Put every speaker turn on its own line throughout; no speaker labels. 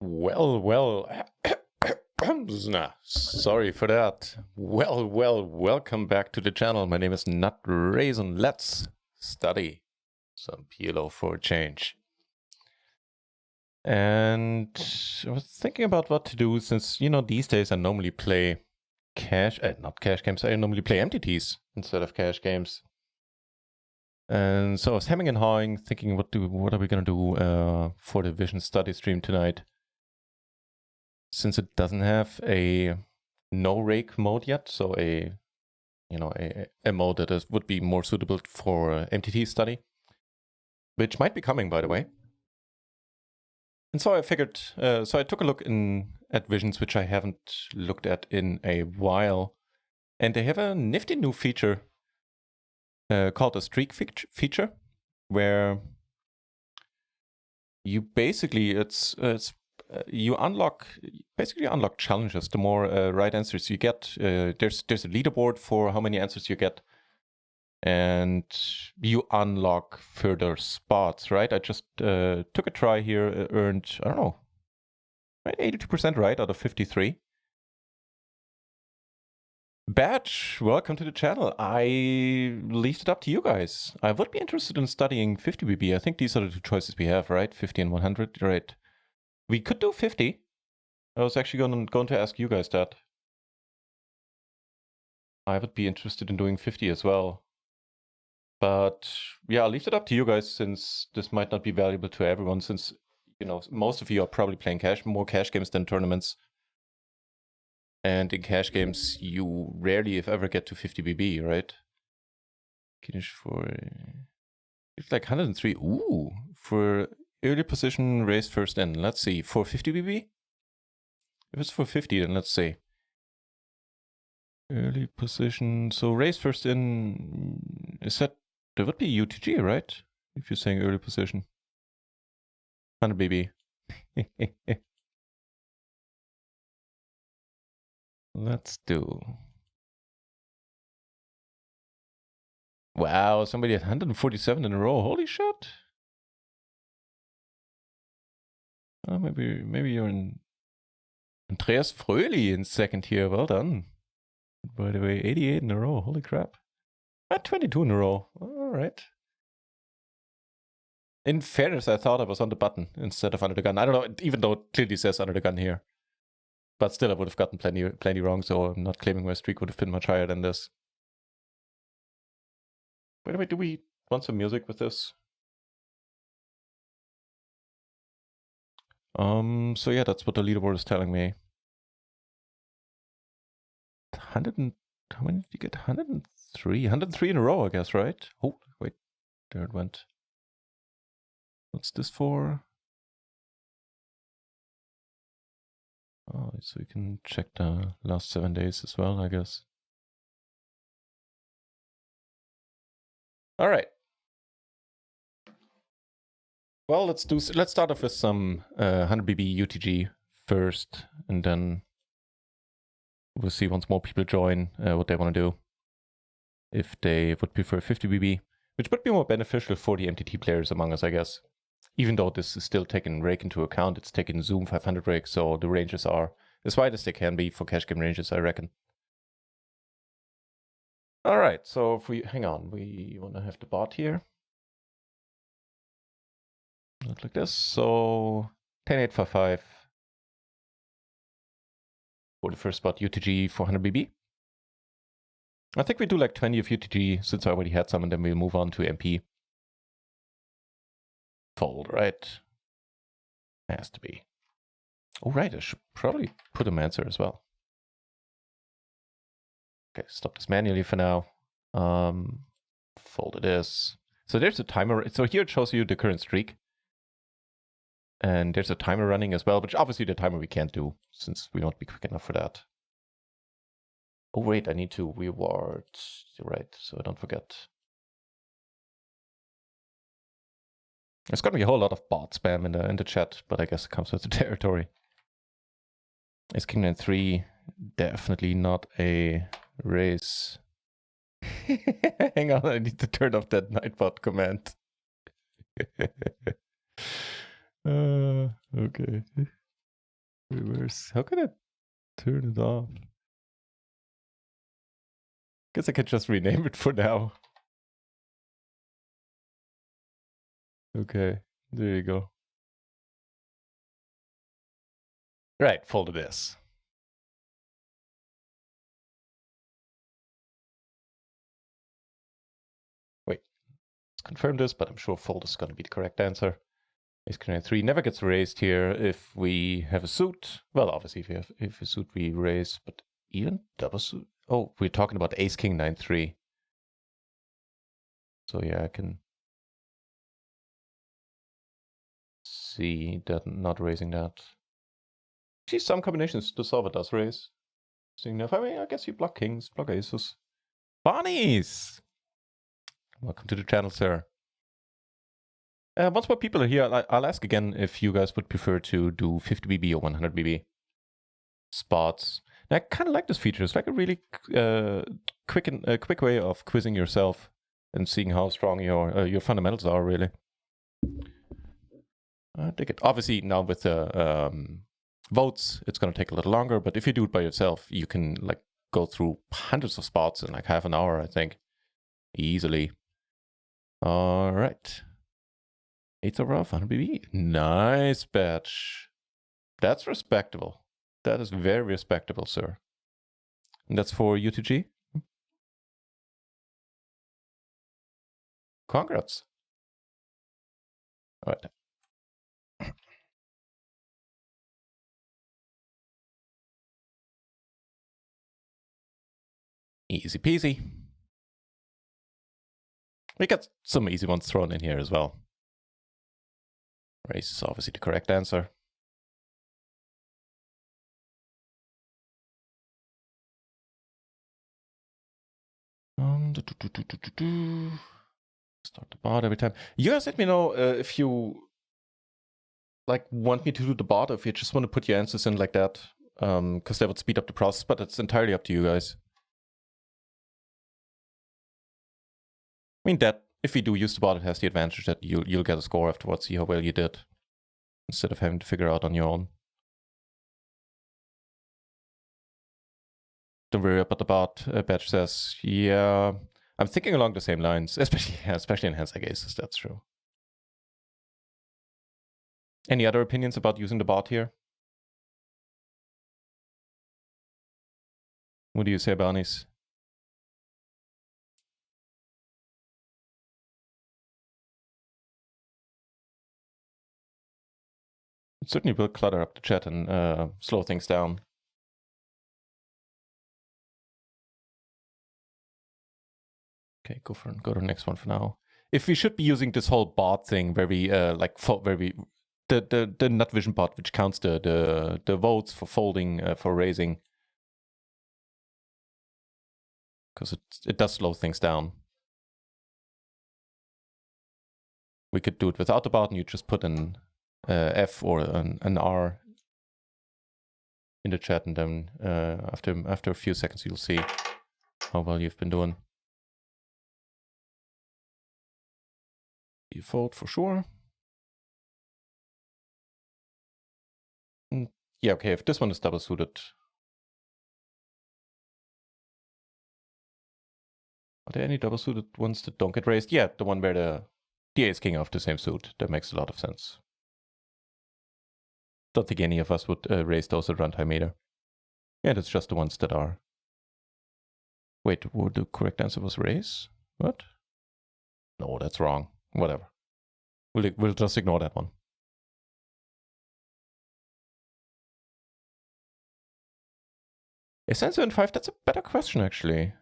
Well, sorry for that. Welcome back to the channel. My name is NutRaisin. Let's study some PLO for a change. And I was thinking about what to do since, these days I normally play not cash games, I normally play MTTs instead of cash games. And so I was hemming and hawing, thinking what are we going to do for the vision study stream tonight. Since it doesn't have a no rake mode yet, so a mode that would be more suitable for MTT study, which might be coming, by the way. And so I figured, so I took a look at visions, which I haven't looked at in a while, and they have a nifty new feature called a streak feature, where you basically you unlock challenges. The more right answers you get, there's a leaderboard for how many answers you get, and you unlock further spots. Right? I just took a try here, earned 82% right out of 53. Batch, welcome to the channel. I leave it up to you guys. I would be interested in studying 50 BB. I think these are the two choices we have, right? 50 and 100, right? We could do 50. I was actually going to ask you guys that. I would be interested in doing 50 as well. But yeah, I'll leave it up to you guys, since this might not be valuable to everyone, since most of you are probably playing more cash games than tournaments. And in cash games, you rarely, if ever, get to 50 BB, right? Finish for... It's like 103. Ooh, for early position, raise first in. Let's see, for 50 BB? If it's for 50, then let's see. Early position, so raise first in, that would be UTG, right? If you're saying early position. 100 BB. Let's do. Wow, somebody had 147 in a row. Holy shit. Maybe you're in Andreas Fröhli in second here. Well done. By the way, 88 in a row. Holy crap. 22 in a row. All right. In fairness, I thought I was on the button instead of under the gun. I don't know, even though it clearly says under the gun here. But still, I would have gotten plenty wrong, so I'm not claiming my streak would have been much higher than this. By the way, do we want some music with this? So yeah, that's what the leaderboard is telling me. 100 and... How many did you get? 103? 103 in a row, I guess, right? Oh, wait. There it went. What's this for? Oh, so you can check the last 7 days as well, I guess. All right. Well, let's start off with some 100 BB UTG first, and then we'll see once more people join what they want to do. If they would prefer 50 BB, which would be more beneficial for the MTT players among us, I guess. Even though this is still taking rake into account, it's taking Zoom 500 rake, so the ranges are as wide as they can be for cash game ranges, I reckon. All right, so if we hang on, we want to have the bot here. Not like this. So 10855 for the first spot, UTG 400 BB. I think we do like 20 of UTG since I already had some, and then we'll move on to MP. Fold, right? Has to be. Oh, right, I should probably put a answer as well. Okay, stop this manually for now. Fold it is. So there's a timer. So here it shows you the current streak. And there's a timer running as well, which obviously the timer we can't do since we won't be quick enough for that. Oh, wait, I need to reward. Right, so I don't forget. There's gonna be a whole lot of bot spam in the chat, but I guess it comes with the territory. Is King 9-3 definitely not a race? Hang on, I need to turn off that nightbot command. Okay. Reverse. How can I turn it off? Guess I can just rename it for now. Okay, there you go. Right, folded this. Wait, let's confirm this, but I'm sure fold is going to be the correct answer. Ace King 3 never gets raised here if we have a suit. Well, obviously if a suit we raise, but even double suit. Oh, we're talking about Ace King 9-3. So yeah, I can see that not raising that. See, some combinations to solve it does raise. Seeing enough, I mean, I guess you block kings, block aces. Bonnies! Welcome to the channel, sir. Once more people are here, I'll ask again if you guys would prefer to do 50 BB or 100 BB spots. And I kind of like this feature. It's like a really quick way of quizzing yourself and seeing how strong your fundamentals are, really. I dig it. Obviously, now with the votes, it's going to take a little longer, but if you do it by yourself, you can like go through hundreds of spots in like half an hour, I think. Easily. All right. 8 over 100 BB. Nice batch. That's respectable. That is very respectable, sir. And that's for UTG? Congrats. All right. Easy peasy. We got some easy ones thrown in here as well. Race is obviously the correct answer. Start the bot every time. You guys let me know if you like want me to do the bot, or if you just want to put your answers in like that, because that would speed up the process. But it's entirely up to you guys. I mean that if we do use the bot, it has the advantage that you'll get a score afterwards, see how well you did, instead of having to figure out on your own. Don't worry about the bot. Batch says, yeah, I'm thinking along the same lines, especially in hands like aces. That's true. Any other opinions about using the bot here? What do you say, Barneys? It certainly will clutter up the chat and slow things down. Okay, go to the next one for now. If we should be using this whole bot thing where we the NutRaisin bot, which counts the votes for folding, for raising, because it does slow things down. We could do it without the bot, and you just put an F or an R in the chat, and then after a few seconds you'll see how well you've been doing. You fold for sure. Yeah, okay, if this one is double suited. Are there any double suited ones that don't get raised? Yeah, the one where the ace king of the same suit. That makes a lot of sense. Don't think any of us would raise those at runtime either. Yeah, that's just the ones that are. Wait, the correct answer was raise? What? No, that's wrong. Whatever. We'll just ignore that one. Is answer in 5? That's a better question, actually.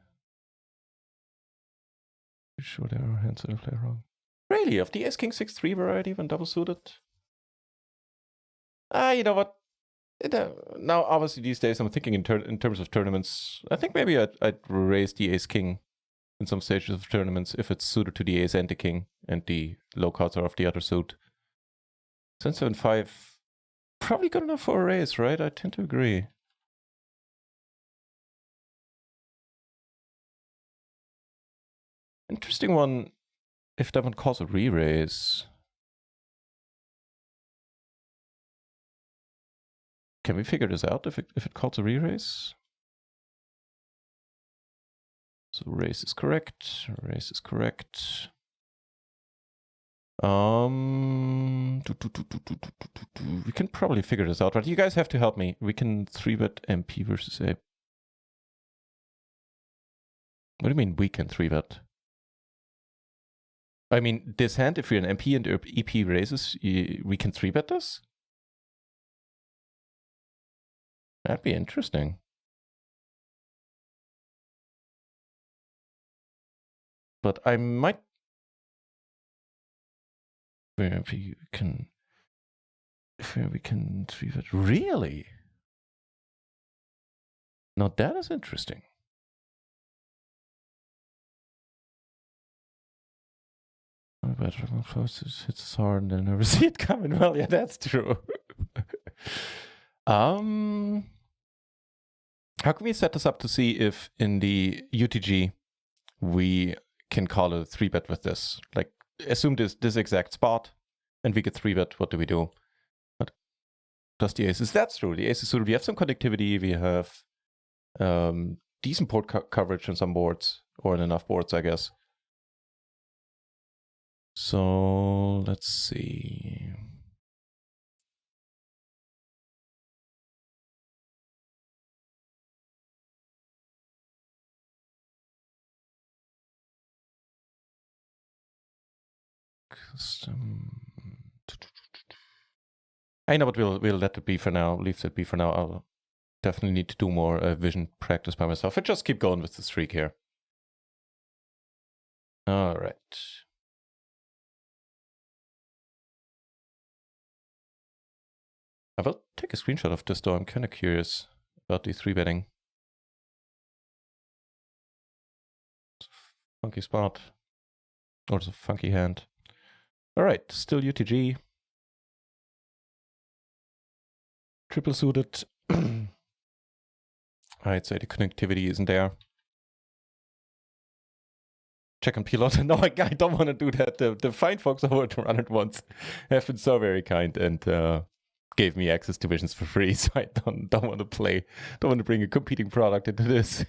Sure, there are hands that play wrong. Really? Of the ace king 6-3 variety when double suited? You know what? Now, obviously, these days I'm thinking in terms of tournaments. I think maybe I'd raise the ace king in some stages of tournaments if it's suited to the ace and the king, and the low cards are of the other suit. 7-5, probably good enough for a raise, right? I tend to agree. Interesting one, if that one calls a re-raise. can we figure this out if it calls a re-raise? So raise is correct. Raise is correct. We can probably figure this out, but you guys have to help me. We can 3-bet MP versus A. What do you mean we can 3-bet? I mean, this hand, if we're an MP and EP raises, we can 3-bet this? That'd be interesting. But I might... Where we can 3-bet. Really? Now that is interesting. But first it hits hard and then never see it coming. Well, yeah, that's true. How can we set this up to see if in the UTG we can call it a 3-bet with this? Like, assume this exact spot, and we get 3-bet. What do we do? What does the aces? That's true. The aces suited. We have some connectivity. We have decent port coverage on some boards, or in enough boards, I guess. So let's see. Custom. I know, but we'll let it be for now. Leave it be for now. I'll definitely need to do more vision practice by myself. I just keep going with the streak here. All right. I will take a screenshot of this though. I'm kind of curious about the 3-betting. Funky spot. Or it's a funky hand. All right, still UTG. Triple suited. I'd say the connectivity isn't there. Check on PLO. No, I don't want to do that. The fine folks over to Run It Once have been so very kind and gave me access to visions for free. So I don't want to play. Don't want to bring a competing product into this.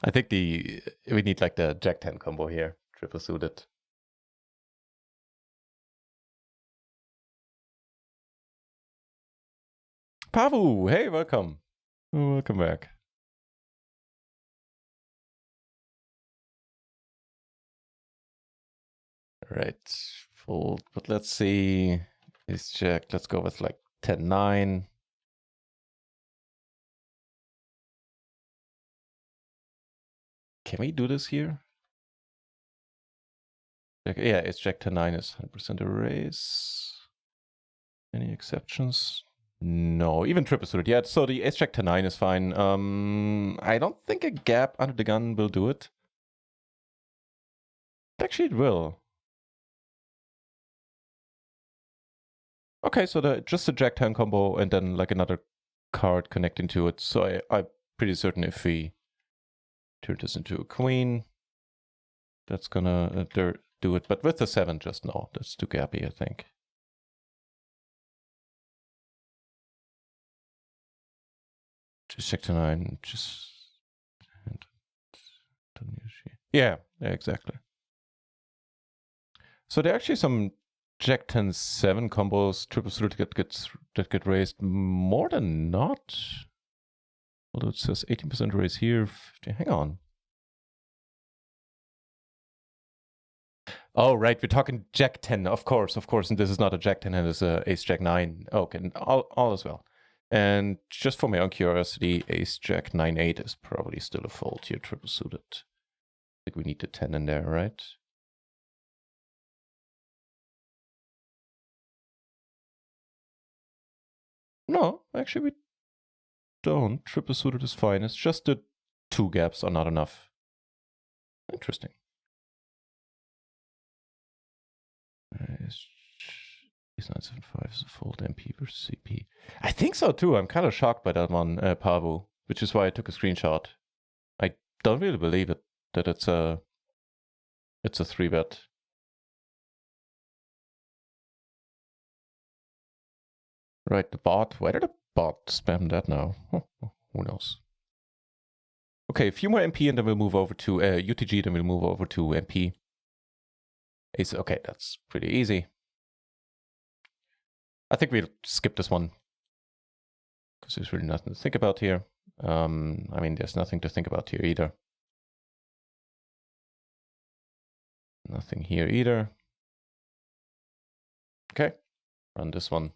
I think we need like the Jack 10 combo here, triple suited. Pavu, hey, welcome. Welcome back. All right, fold, but let's see. Ace Jack, let's go with like 10-9. Can we do this here? Yeah, Ace Jack 10-9 is 100% a raise. Any exceptions? No, even triple suited. Yeah, so the Ace Jack 10-9 is fine. I don't think a gap under the gun will do it. Actually, it will. Okay, so just the Jack 10 combo and then like another card connecting to it. So I'm pretty certain if we turn this into a queen, that's gonna do it. But with the 7, just no. That's too gappy, I think. Just Jack 10-9, just... Yeah, exactly. So there are actually some Jack 10-7 combos, triple suited that get raised more than not. Although it says 18% raise here. 50. Hang on. Oh, right. We're talking Jack 10, of course. And this is not a Jack 10, and it's a Ace Jack 9. Okay, all as well. And just for my own curiosity, Ace Jack 9-8 is probably still a fold here, triple suited. I think we need the 10 in there, right? No, actually we don't. Triple suited is fine. It's just the 2 gaps are not enough. Interesting. Ace 9-7-5 is a fold MP versus CP. I think so too. I'm kind of shocked by that one, Pavu, which is why I took a screenshot. I don't really believe it that it's a 3-bet. Right, the bot. Why did the bot spam that now? Who knows? Okay, a few more MP and then we'll move over to UTG, then we'll move over to MP. Ace, okay, that's pretty easy. I think we'll skip this one because there's really nothing to think about here. I mean, there's nothing to think about here either. Nothing here either. Okay, run this one.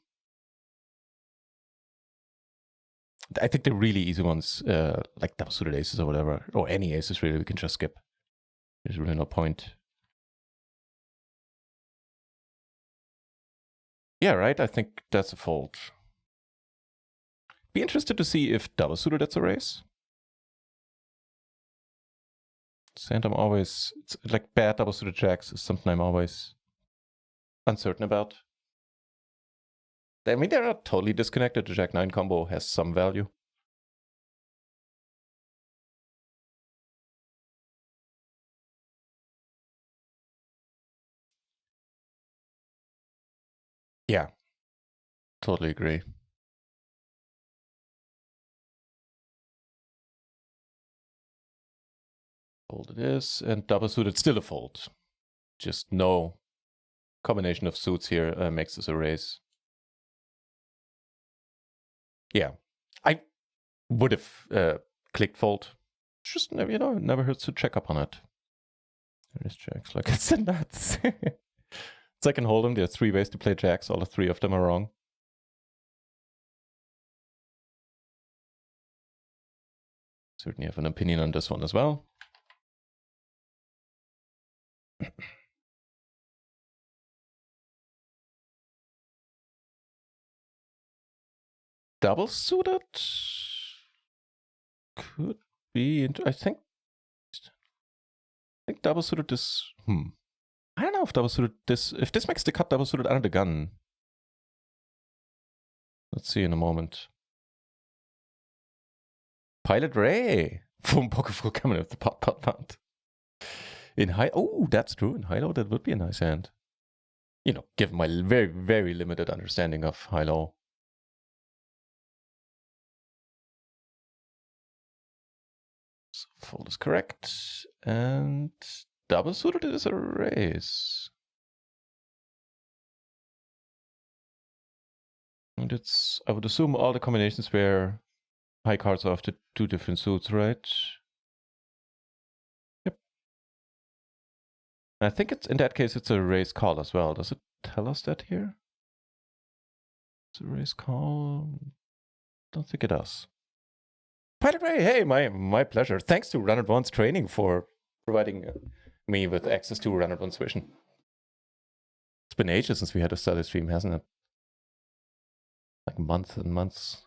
I think the really easy ones, like double suited aces or whatever, or any aces really, we can just skip. There's really no point. Yeah, right, I think that's a fold. Be interested to see if double suited that's a raise. And I'm always, it's like bad double suited jacks is something I'm always uncertain about. I mean, they're not totally disconnected. The Jack-9 combo has some value. Yeah, totally agree. Fold it is, and double suited still a fold. Just no combination of suits here makes this a raise. Yeah, I would have clicked fold. Just never, never hurts to check up on it. There is jacks, like it's nuts. Second hold'em, there are 3 ways to play jacks. All 3 of them are wrong. Certainly have an opinion on this one as well. Double suited could be. I think double suited is. I don't know if double suited this. If this makes the cut double suited under the gun. Let's see in a moment. Pilot Ray from Pokerful coming with the pot pound. In high, oh, that's true. In high low, that would be a nice hand. Given my very, very limited understanding of high low. So fold is correct. And double suited is a raise. And it's, I would assume all the combinations where high cards are after 2 different suits, right? Yep. I think it's, in that case, it's a raise call as well. Does it tell us that here? It's a raise call. Don't think it does. Pilot Ray, hey, my pleasure. Thanks to Run Advanced Training for providing me with access to Run Advanced Vision. It's been ages since we had a study stream, hasn't it? Like months and months.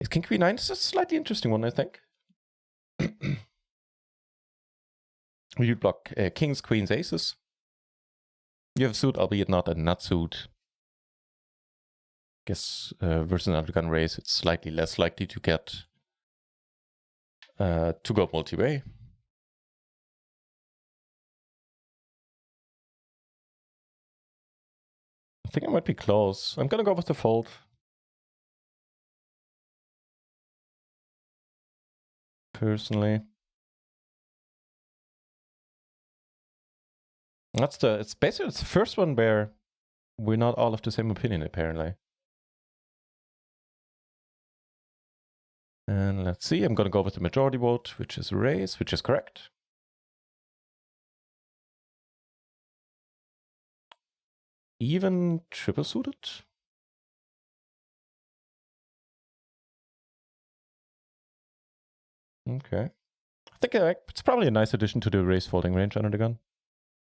Is King Queen 9 is a slightly interesting one, I think. You block kings, queens, aces. You have a suit, albeit not a nut suit. Guess versus an undergun raise, it's slightly less likely to get to go multi-way. I think I might be close. I'm gonna go with the fold. Personally. It's basically the first one where we're not all of the same opinion, apparently. And let's see, I'm gonna go with the majority vote, which is raise, which is correct. Even triple suited? Okay. I think it's probably a nice addition to the raise folding range under the gun.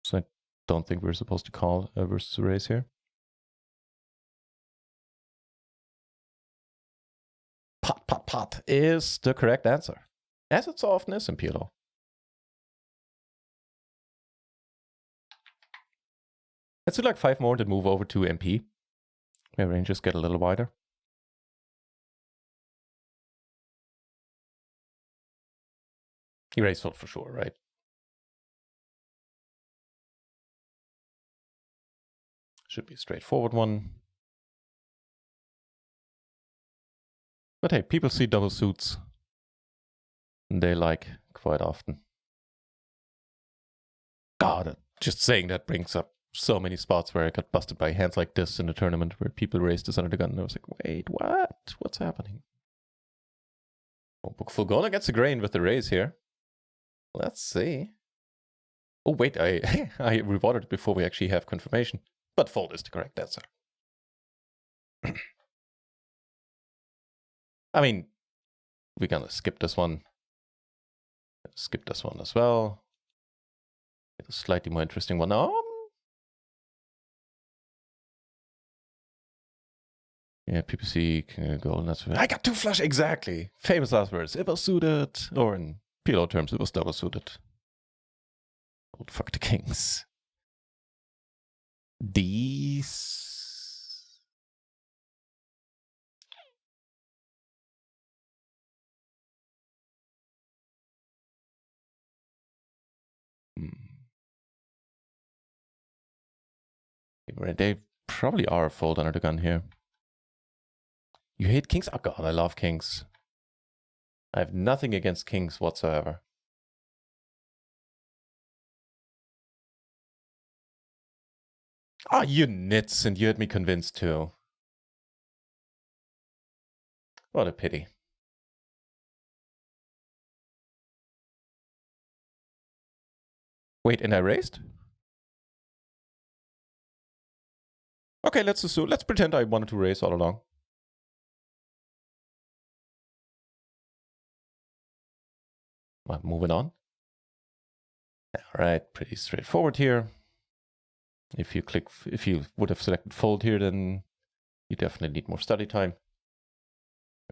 So I don't think we're supposed to call versus a raise here. Pot is the correct answer, as it so often is in PLO. Let's do like 5 more to move over to MP. Where ranges get a little wider. Erase fold for sure, right? Should be a straightforward one. But hey, people see double suits. And they like quite often. God, just saying that brings up so many spots where I got busted by hands like this in a tournament where people raised this under the gun. And I was like, wait, what? What's happening? Oh, Book Fulgona gets a grain with the raise here. Let's see. Oh, wait, I rewarded it before we actually have confirmation. But fold is the correct answer. I mean, we're gonna skip this one. Skip this one as well. Get a slightly more interesting one. Yeah, PPC can go. That's I got two flush exactly. Famous last words. It was suited, or in PLO terms, it was double suited. Old fuck the kings. These. They probably are a fold under the gun here. You hate kings? Oh god, I love kings. I have nothing against kings whatsoever. Ah, you nits, and you had me convinced too. What a pity. Wait, and I raised? Okay, let's pretend I wanted to raise all along. Well, moving on. All right, pretty straightforward here. If you would have selected fold here, then you definitely need more study time.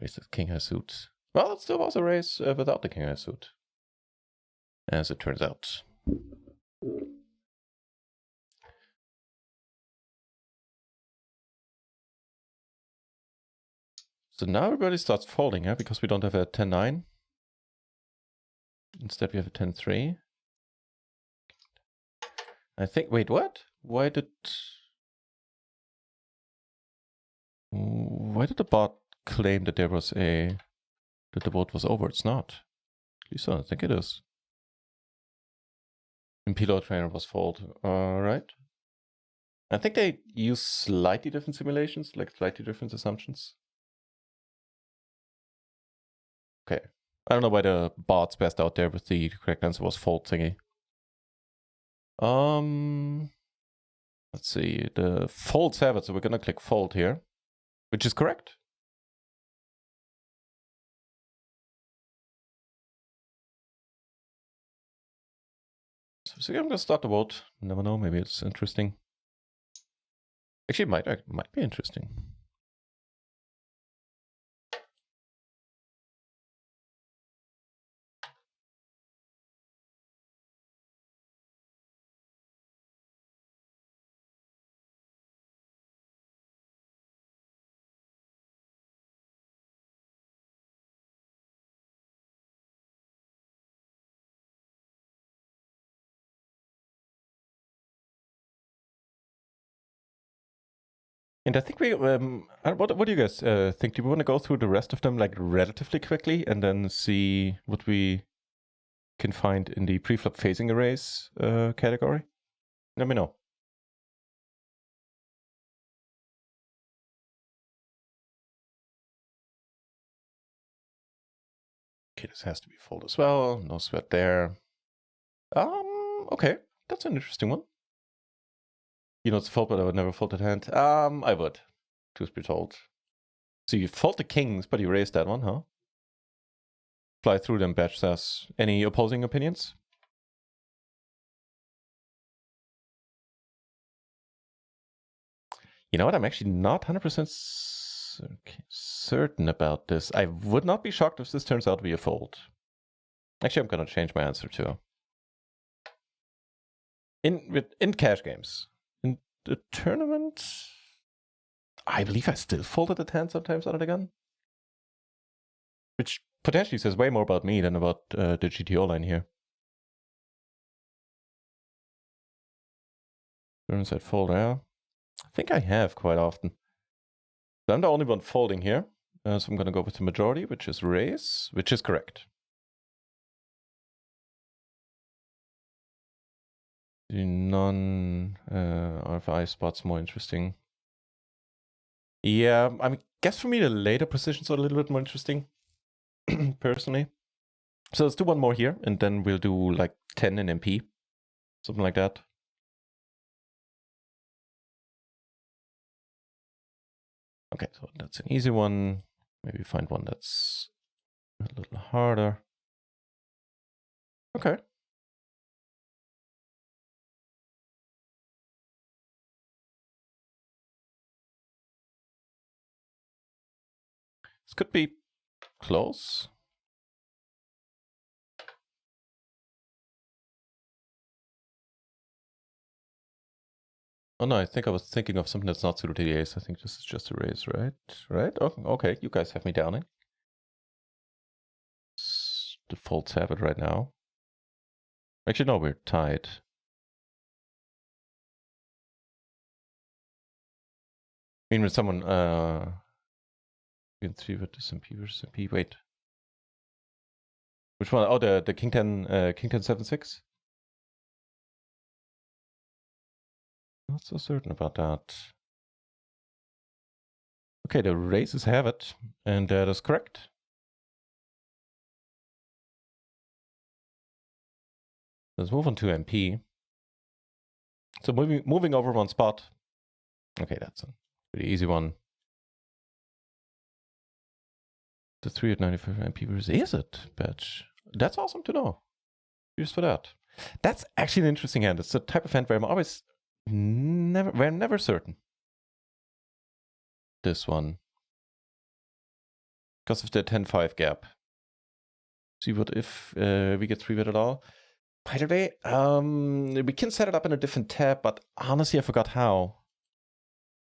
Raise the king high suit. Well, it still was a raise without the king high suit, as it turns out. So now everybody starts folding, huh? Because we don't have a 10-9. Instead, we have a 10-3. I think. Wait, what? Why did the bot claim that there was that the vote was over? It's not. At least I don't think it is. And PLO trainer was fold. Right. I think they use slightly different simulations, like slightly different assumptions. Okay. I don't know why the bot's best out there, but the correct answer was fold thingy. Let's see. The folds have it, so we're gonna click fold here, which is correct. So I'm gonna start the vote. Never know. Maybe it's interesting. Actually, it might be interesting. And I think we, what do you guys think? Do we want to go through the rest of them like relatively quickly and then see what we can find in the preflop phasing arrays category? Let me know. Okay, this has to be fold as well. No sweat there. Okay, that's an interesting one. You know, it's a fold, but I would never fold that hand. I would, truth be told. So you fold the kings, but you raise that one, huh? Fly through them, Batch says. Any opposing opinions? You know what? I'm actually not 100% certain about this. I would not be shocked if this turns out to be a fold. Actually, I'm going to change my answer too. In cash games. In the tournament, I believe I still folded a 10 sometimes out of the gun. Which potentially says way more about me than about the GTO line here. Turns out fold, yeah. I think I have quite often. So I'm the only one folding here. So I'm going to go with the majority, which is raise, which is correct. The non-RFI spot's more interesting. Yeah, I guess for me the later positions are a little bit more interesting, personally. So let's do one more here, and then we'll do like 10 in MP, something like that. Okay, so that's an easy one. Maybe find one that's a little harder. Okay. This could be close. Oh no, I think I was thinking of something that's not suited to the ace. I think this is just a raise, right? Right? Oh, okay, you guys have me downing. The folds have it right now. Actually, no, we're tied. I mean, when someone, in 3 with this MP versus MP, wait. Which one? Oh, the King 10, King 10 7 6? Not so certain about that. Okay, the races have it, and that is correct. Let's move on to MP. So moving over one spot. Okay, that's a pretty easy one. The 3 at 95 MP versus is it, Batch? That's awesome to know. Cheers for that. That's actually an interesting hand. It's the type of hand where I'm always never certain. This one. Because of the 10-5 gap. See what if we get 3-bet at all. By the way, we can set it up in a different tab, but honestly I forgot how.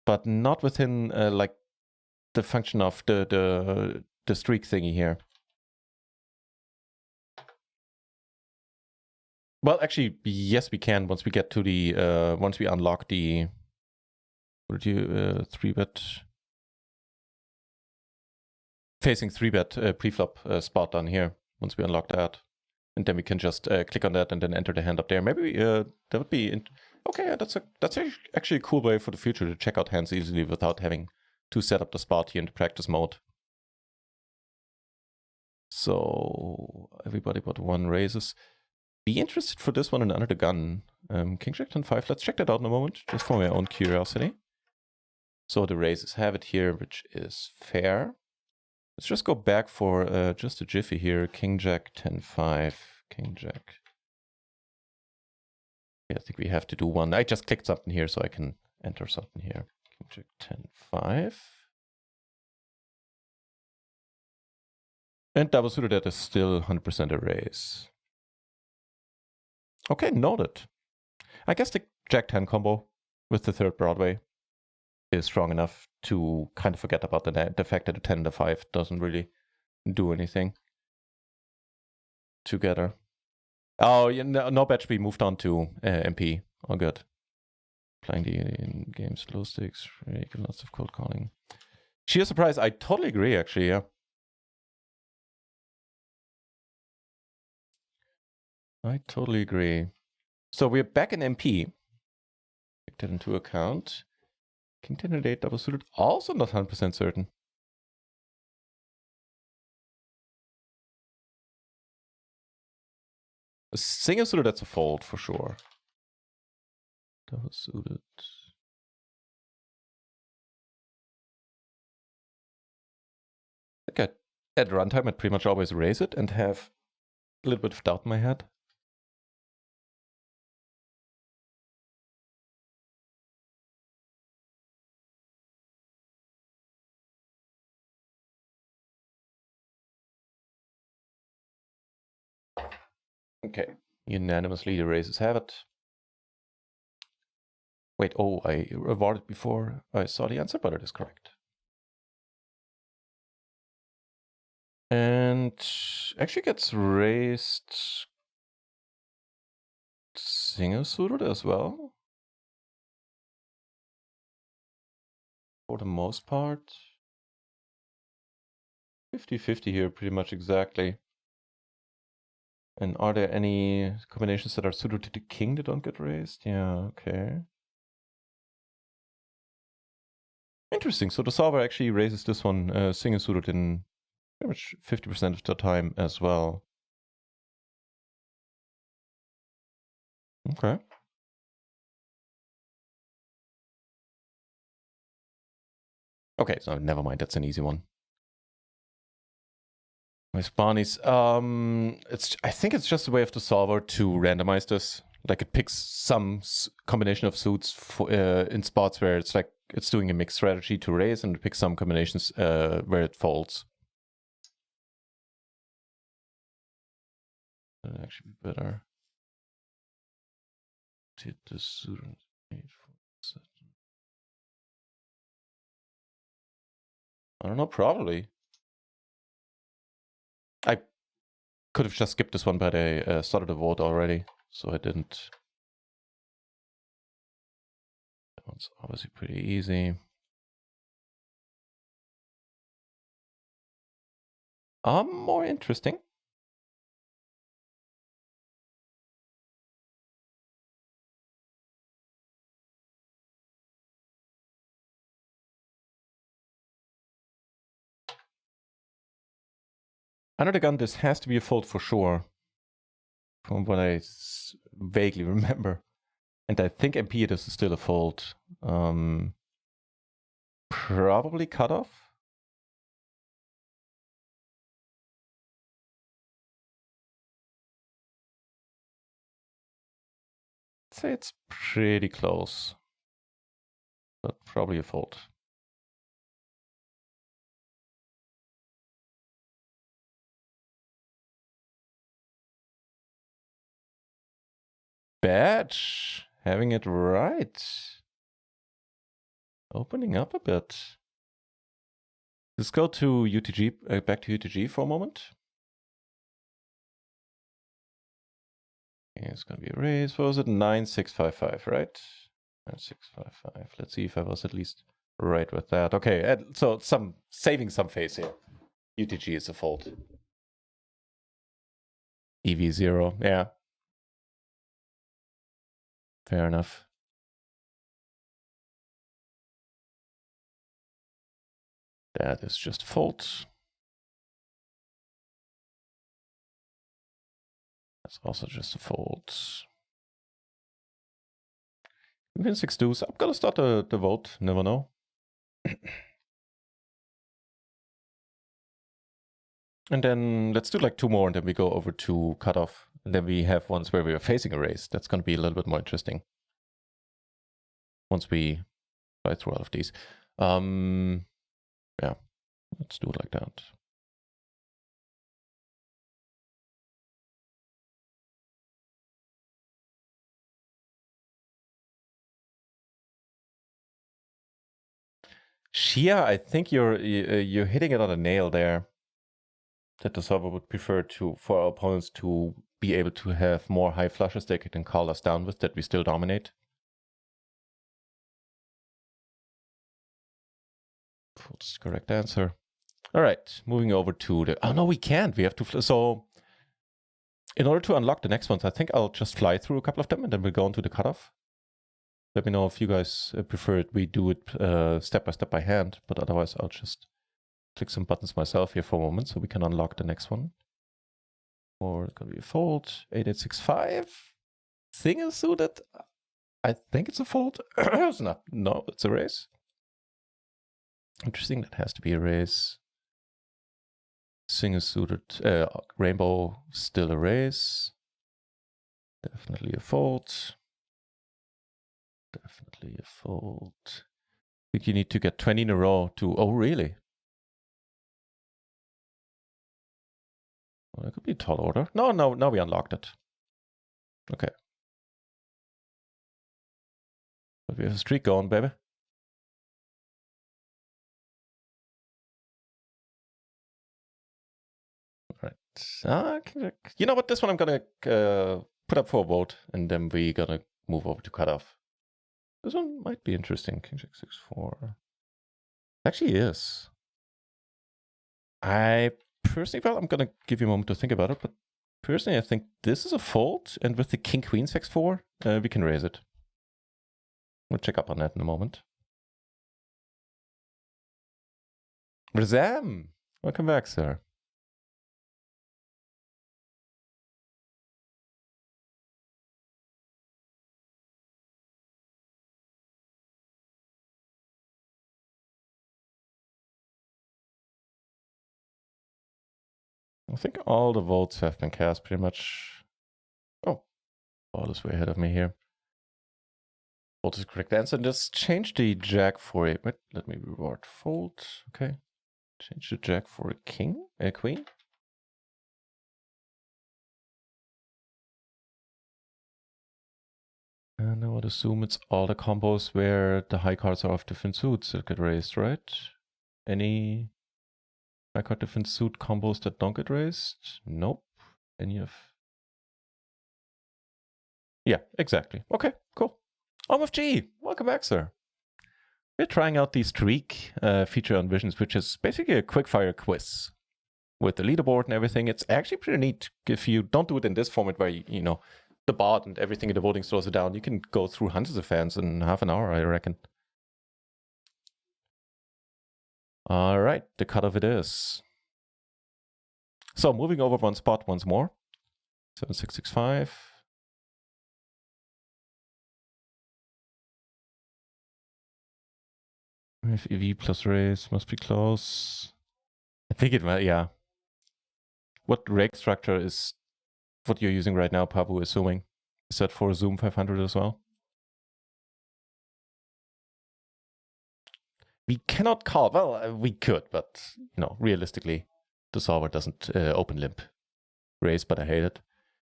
But not within like the function of the streak thingy here. Well, actually, yes, we can once we get to the once we unlock the 3-bet facing 3-bet preflop spot down here. Once we unlock that, and then we can just click on that and then enter the hand up there. Maybe that would be okay. That's actually a cool way for the future to check out hands easily without having to set up the spot here in the practice mode. So everybody but one raises. Be interested for this one and under the gun. King Jack 10-5. Let's check that out in a moment, just for my own curiosity. So the raises have it here, which is fair. Let's just go back for just a jiffy here. King Jack 10-5. King Jack. Yeah, I think we have to do one. I just clicked something here so I can enter something here. King Jack 10-5. And double suited, that is still 100% a raise. Okay, noted. I guess the Jack 10 combo with the third Broadway is strong enough to kind of forget about the fact that the 10 and the 5 doesn't really do anything together. Oh, yeah, no batch. We moved on to MP. All good. Playing the in games, low stakes, lots of cold calling. Sheer surprise. I totally agree, actually. Yeah. I totally agree. So we're back in MP. Take that into account. King 10 and 8 double suited. Also not 100% certain. A single suited, that's a fold for sure. Double suited. Okay. At runtime, I'd pretty much always raise it and have a little bit of doubt in my head. Okay. Unanimously, the raises have it. Wait, oh, I avoided before I saw the answer, but it is correct. And actually gets raised single suited as well. For the most part. 50-50 here, pretty much exactly. And are there any combinations that are suited to the king that don't get raised? Yeah, okay. Interesting. So the solver actually raises this one single suited in pretty much 50% of the time as well. Okay. Okay, so never mind. That's an easy one. With Barney's, I think it's just a way of the solver to randomize this. Like it picks some combination of suits for, in spots where it's like it's doing a mixed strategy to raise, and it picks some combinations where it folds. That'd actually be better. Did the suit 8, 4, 7. I don't know, probably. I could have just skipped this one, but I started a vote already, so I didn't. That one's obviously pretty easy. More interesting. Under the gun, this has to be a fold for sure, from what I vaguely remember. And I think MP this is still a fold. Probably cutoff. I'd say it's pretty close, but probably a fold. Badge, having it right. Opening up a bit. Let's go to UTG, back to UTG for a moment. Okay, it's gonna be a raise. What was it? 9655, right? 9655. Let's see if I was at least right with that. Okay, so saving some face here. UTG is a fold. EV0, yeah. Fair enough. That is just a fold. That's also just a fold. Even 6 deuce. I'm gonna start the vote. Never know. And then let's do like 2 more, and then we go over to cutoff. And then we have ones where we are facing a race. That's gonna be a little bit more interesting once we fly through all of these. Yeah, let's do it like that. Shia, I think you're hitting it on a nail there. That the solver would prefer for our opponents to be able to have more high flushes they can call us down with, that we still dominate. That's the correct answer. All right, moving over to the... Oh, no, we can't. We have to... So in order to unlock the next ones, I think I'll just fly through a couple of them, and then we'll go into the cutoff. Let me know if you guys prefer it. We do it step by step by hand, but otherwise I'll just click some buttons myself here for a moment so we can unlock the next one. Or it's going to be a fold. 8865. Single suited. I think it's a fold. It's not. No, it's a raise. Interesting. That has to be a raise. Single suited. Rainbow, still a raise. Definitely a fold. Definitely a fold. I think you need to get 20 in a row to... Oh, really? Well, that could be a tall order. No, now we unlocked it. Okay. But we have a streak going, baby. All right. You know what? This one I'm going to put up for a vote, and then we're going to move over to cutoff. This one might be interesting. King Jack 6-4. Actually is. I personally, well, I'm gonna give you a moment to think about it, but personally I think this is a fold, and with the king queen 6-4, we can raise it. We'll check up on that in a moment. Razam! Welcome back, sir. I think all the votes have been cast pretty much. Oh, all is way ahead of me here. Fold is the correct answer. Just change the jack for a. Wait, let me reward fold. Okay. Change the jack for a king, a queen. And I would assume it's all the combos where the high cards are of different suits that get raised, right? Any high card different suit combos that don't get raised? Nope. Any of. Yeah, exactly. Okay, cool. OMFG, welcome back, sir. We're trying out the streak feature on Visions, which is basically a quickfire quiz with the leaderboard and everything. It's actually pretty neat if you don't do it in this format where, you know, the bot and everything in the voting slows it down. You can go through hundreds of fans in half an hour, I reckon. All right, the cutoff it is. So moving over one spot once more. 7665. If EV plus raise must be close. I think it might, yeah. What rake structure is what you're using right now, Papu, assuming? Is that for Zoom 500 as well? We cannot call, well, we could, but, you know, realistically, the solver doesn't open limp raise, but I hate it.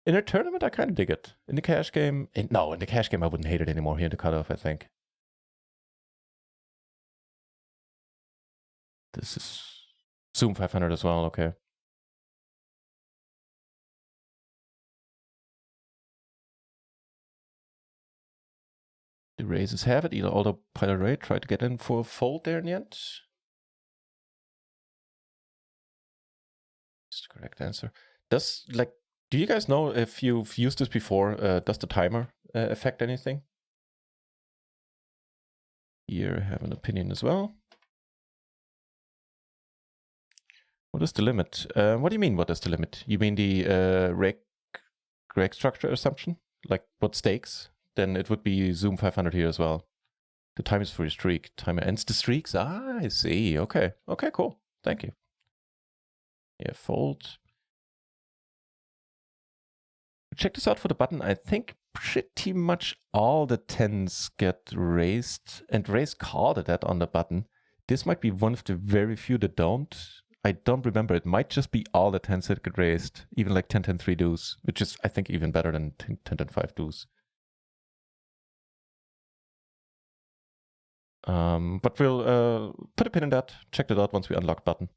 In a tournament, I kind of dig it. In the cash game, no, in the cash game, I wouldn't hate it anymore. Here in the cutoff, I think. This is Zoom 500 as well, okay. The raises have it. Either Aldo Pilot Ray try to get in for a fold there in the end. That's the correct answer. Do you guys know if you've used this before? Does the timer affect anything? Here I have an opinion as well. What is the limit? What do you mean, what is the limit? You mean the reg structure assumption? Like what stakes? Then it would be Zoom 500 here as well. The time is for your streak. Timer ends the streaks. Ah, I see. Okay. Okay, cool. Thank you. Yeah, fold. Check this out for the button. I think pretty much all the 10s get raised, and raise called at that on the button. This might be one of the very few that don't. I don't remember. It might just be all the 10s that get raised, even like 10-10-3 deuce, which is, I think, even better than 10-10-5 deuce. But we'll put a pin in that, check that out once we unlock button.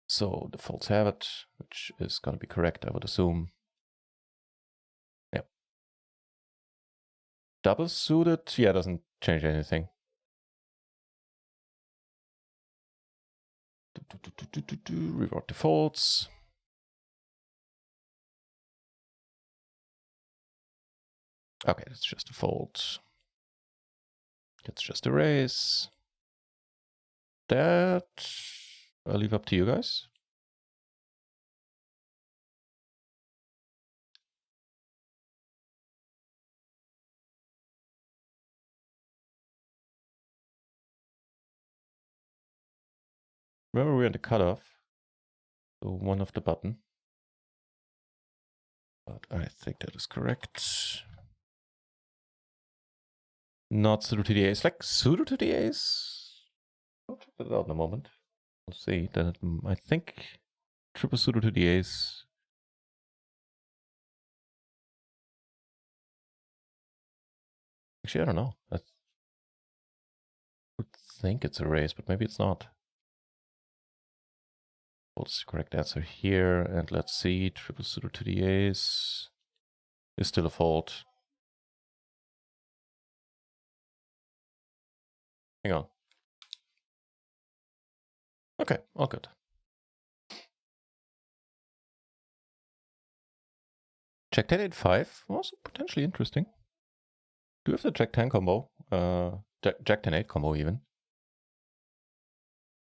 So the folds have it, which is going to be correct, I would assume. Yep. Double suited, yeah, doesn't change anything. Reward defaults. Okay, that's just a fold. It's just a raise. That I'll leave up to you guys. Remember, we're in the cutoff, so one of the button. But I think that is correct. Not suited to the ace. Like suited to the ace? I'll check that out in a moment. We'll see. Then I think triple suited to the ace. Actually, I don't know. I would think it's a raise, but maybe it's not. What's the correct answer here? And let's see. Triple suited to the ace is still a fold. Hang on. Okay, all good. Jack 10 8-5 was potentially interesting. Do you have the Jack 10 combo? Jack 10 8 combo even.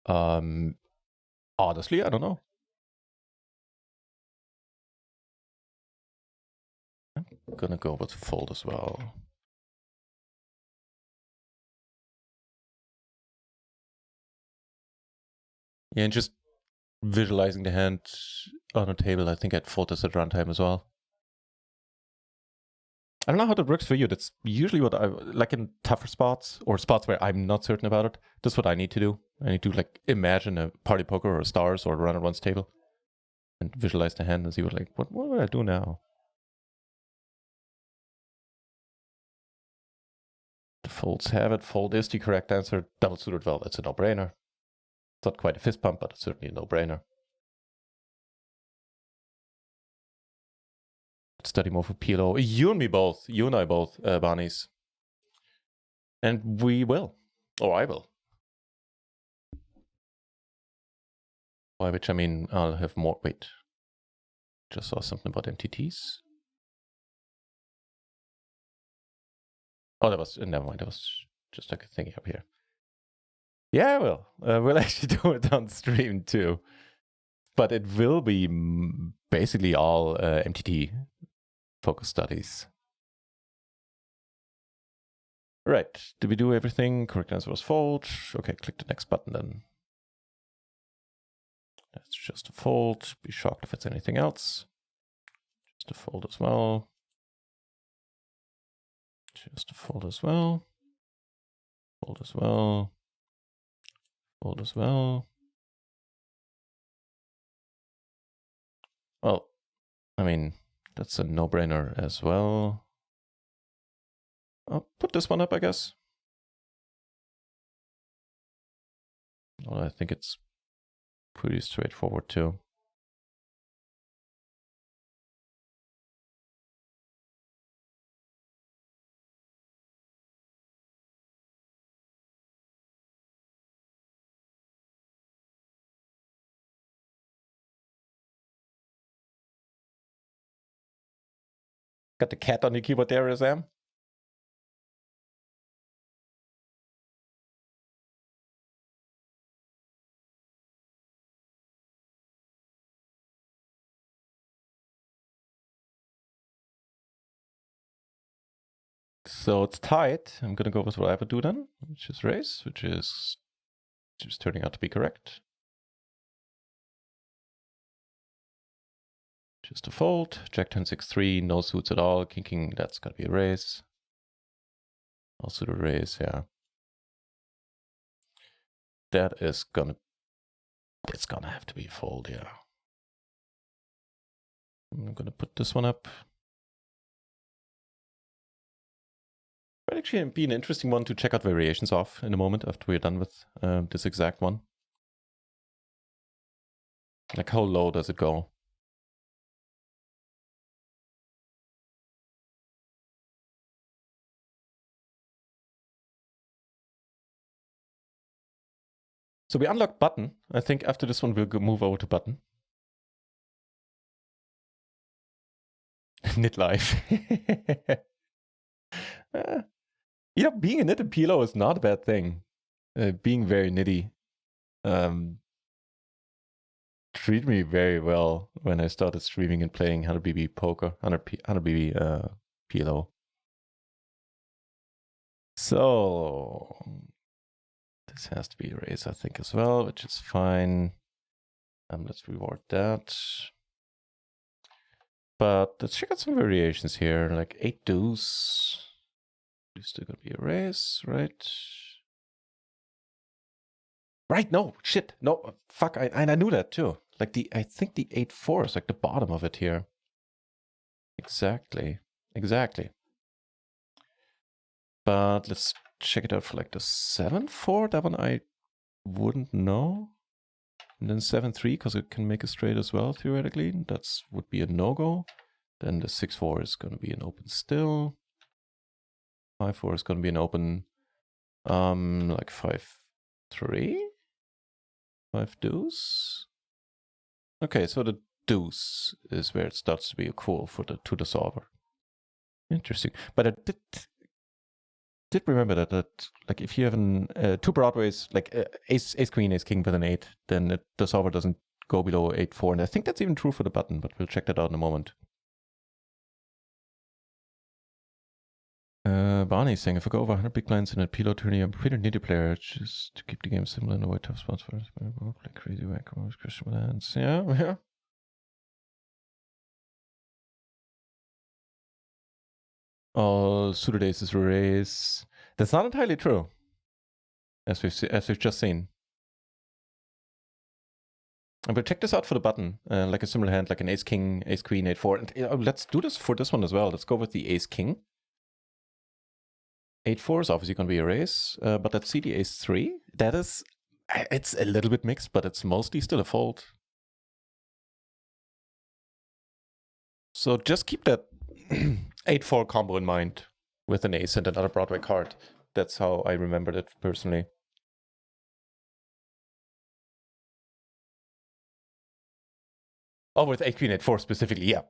Honestly, I don't know. I'm gonna go with fold as well. Yeah, and just visualizing the hand on a table, I think I'd fold this at runtime as well. I don't know how that works for you. That's usually what I like in tougher spots or spots where I'm not certain about it. That's what I need to do. I need to like imagine a party poker or a stars or a run at one's table and visualize the hand and see what would I do now? The folds have it. Fold is the correct answer. Double suited, well, that's a no-brainer. It's not quite a fist pump, but it's certainly a no-brainer. Study more for PLO. You and me both. You and I both, Barneys. And we will. Or I will. By which I mean I'll have more. Wait. Just saw something about MTTs. Oh, that was, never mind. That was just like a thingy up here. Yeah, I will. We'll actually do it on stream too. But it will be basically all MTT focus studies. Right. Did we do everything? Correct answer was fold. Okay, click the next button then. That's just a fold. Be shocked if it's anything else. Just a fold as well. Just a fold as well. Fold as well. Fold as well. Well, I mean, that's a no-brainer as well. I'll put this one up, I guess. Well, I think it's pretty straightforward too. Got the cat on the keyboard there, Sam. So it's tight. I'm gonna go with what I would do then, which is raise, which is just turning out to be correct. Just a fold. Jack 10 6 3, no suits at all. King, that's gotta be a raise. Also the raise, yeah. It's gonna have to be a fold, yeah. I'm gonna put this one up. Might actually be an interesting one to check out variations of in a moment after we're done with this exact one. Like how low does it go? So we unlocked button. I think after this one we'll move over to button. Knit life. You know, being a knit in PLO is not a bad thing. Being very knitty. Treated me very well when I started streaming and playing 100BB poker, 100BB PLO. So this has to be a raise, I think, as well, which is fine. Let's reward that. But let's check out some variations here, like 8 deuce. Is still gonna be a raise, right? Right, no, shit, no, fuck, I knew that too. Like I think the 8-4 is like the bottom of it here. Exactly. But let's check it out for like the 7-4. That one I wouldn't know. And then 7-3, because it can make a straight as well, theoretically. That would be a no-go. Then the 6-4 is going to be an open still. 5-4 is going to be an open. Like 5-3? 5 deuce? Okay, so the deuce is where it starts to be a call for to the solver. Interesting. But I did remember that like if you have an 2 broadways, like ace queen, ace king with an 8, then the solver doesn't go below 8-4. And I think that's even true for the button, but we'll check that out in a moment. Barney's saying, if I go over 100 big blinds in a PLO tourney, I'm a pretty nitty player just to keep the game similar and avoid tough spots for us. Like crazy whack, Christian hands. Yeah. All suited aces raise. That's not entirely true, as we've just seen. And we'll check this out for the button, like a similar hand, like an ace king, ace queen, 8-4. And let's do this for this one as well. Let's go with the ace king. 8-4 is obviously going to be a raise, but let's see the ace 3. That is, it's a little bit mixed, but it's mostly still a fold. So just keep that 8-4 combo in mind with an ace and another Broadway card. That's how I remembered it personally. Oh, with 8 queen 8-4 specifically, yeah.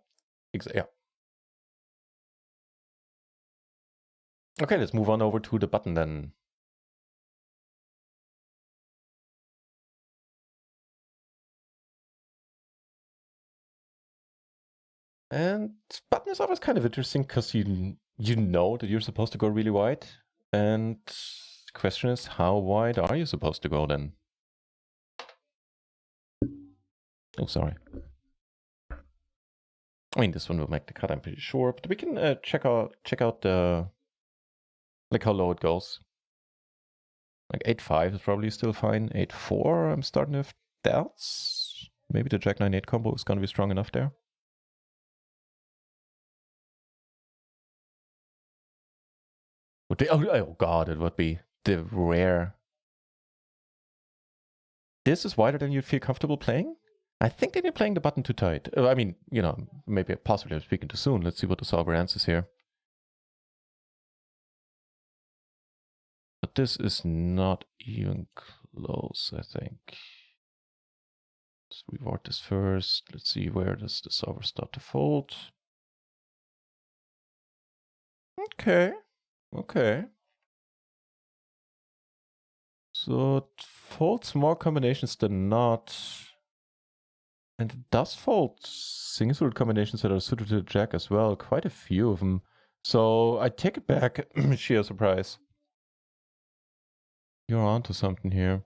Yeah. Okay, let's move on over to the button then. And button is always kind of interesting because you know that you're supposed to go really wide. And the question is, how wide are you supposed to go then? Oh, sorry. I mean, this one will make the cut, I'm pretty sure. But we can check out the like how low it goes. Like 8-5 is probably still fine. 8-4, I'm starting to have doubts. Maybe the Jack 9-8 combo is going to be strong enough there. Oh god, it would be the rare. This is wider than you'd feel comfortable playing? I think that you're playing the button too tight. I mean, you know, maybe possibly I'm speaking too soon. Let's see what the solver answers here. But this is not even close, I think. Let's reward this first. Let's see, where does the solver start to fold? Okay. So it folds more combinations than not. And it does fold single-suited combinations that are suited to the Jack as well. Quite a few of them. So I take it back. Sheer surprise. You're onto something here.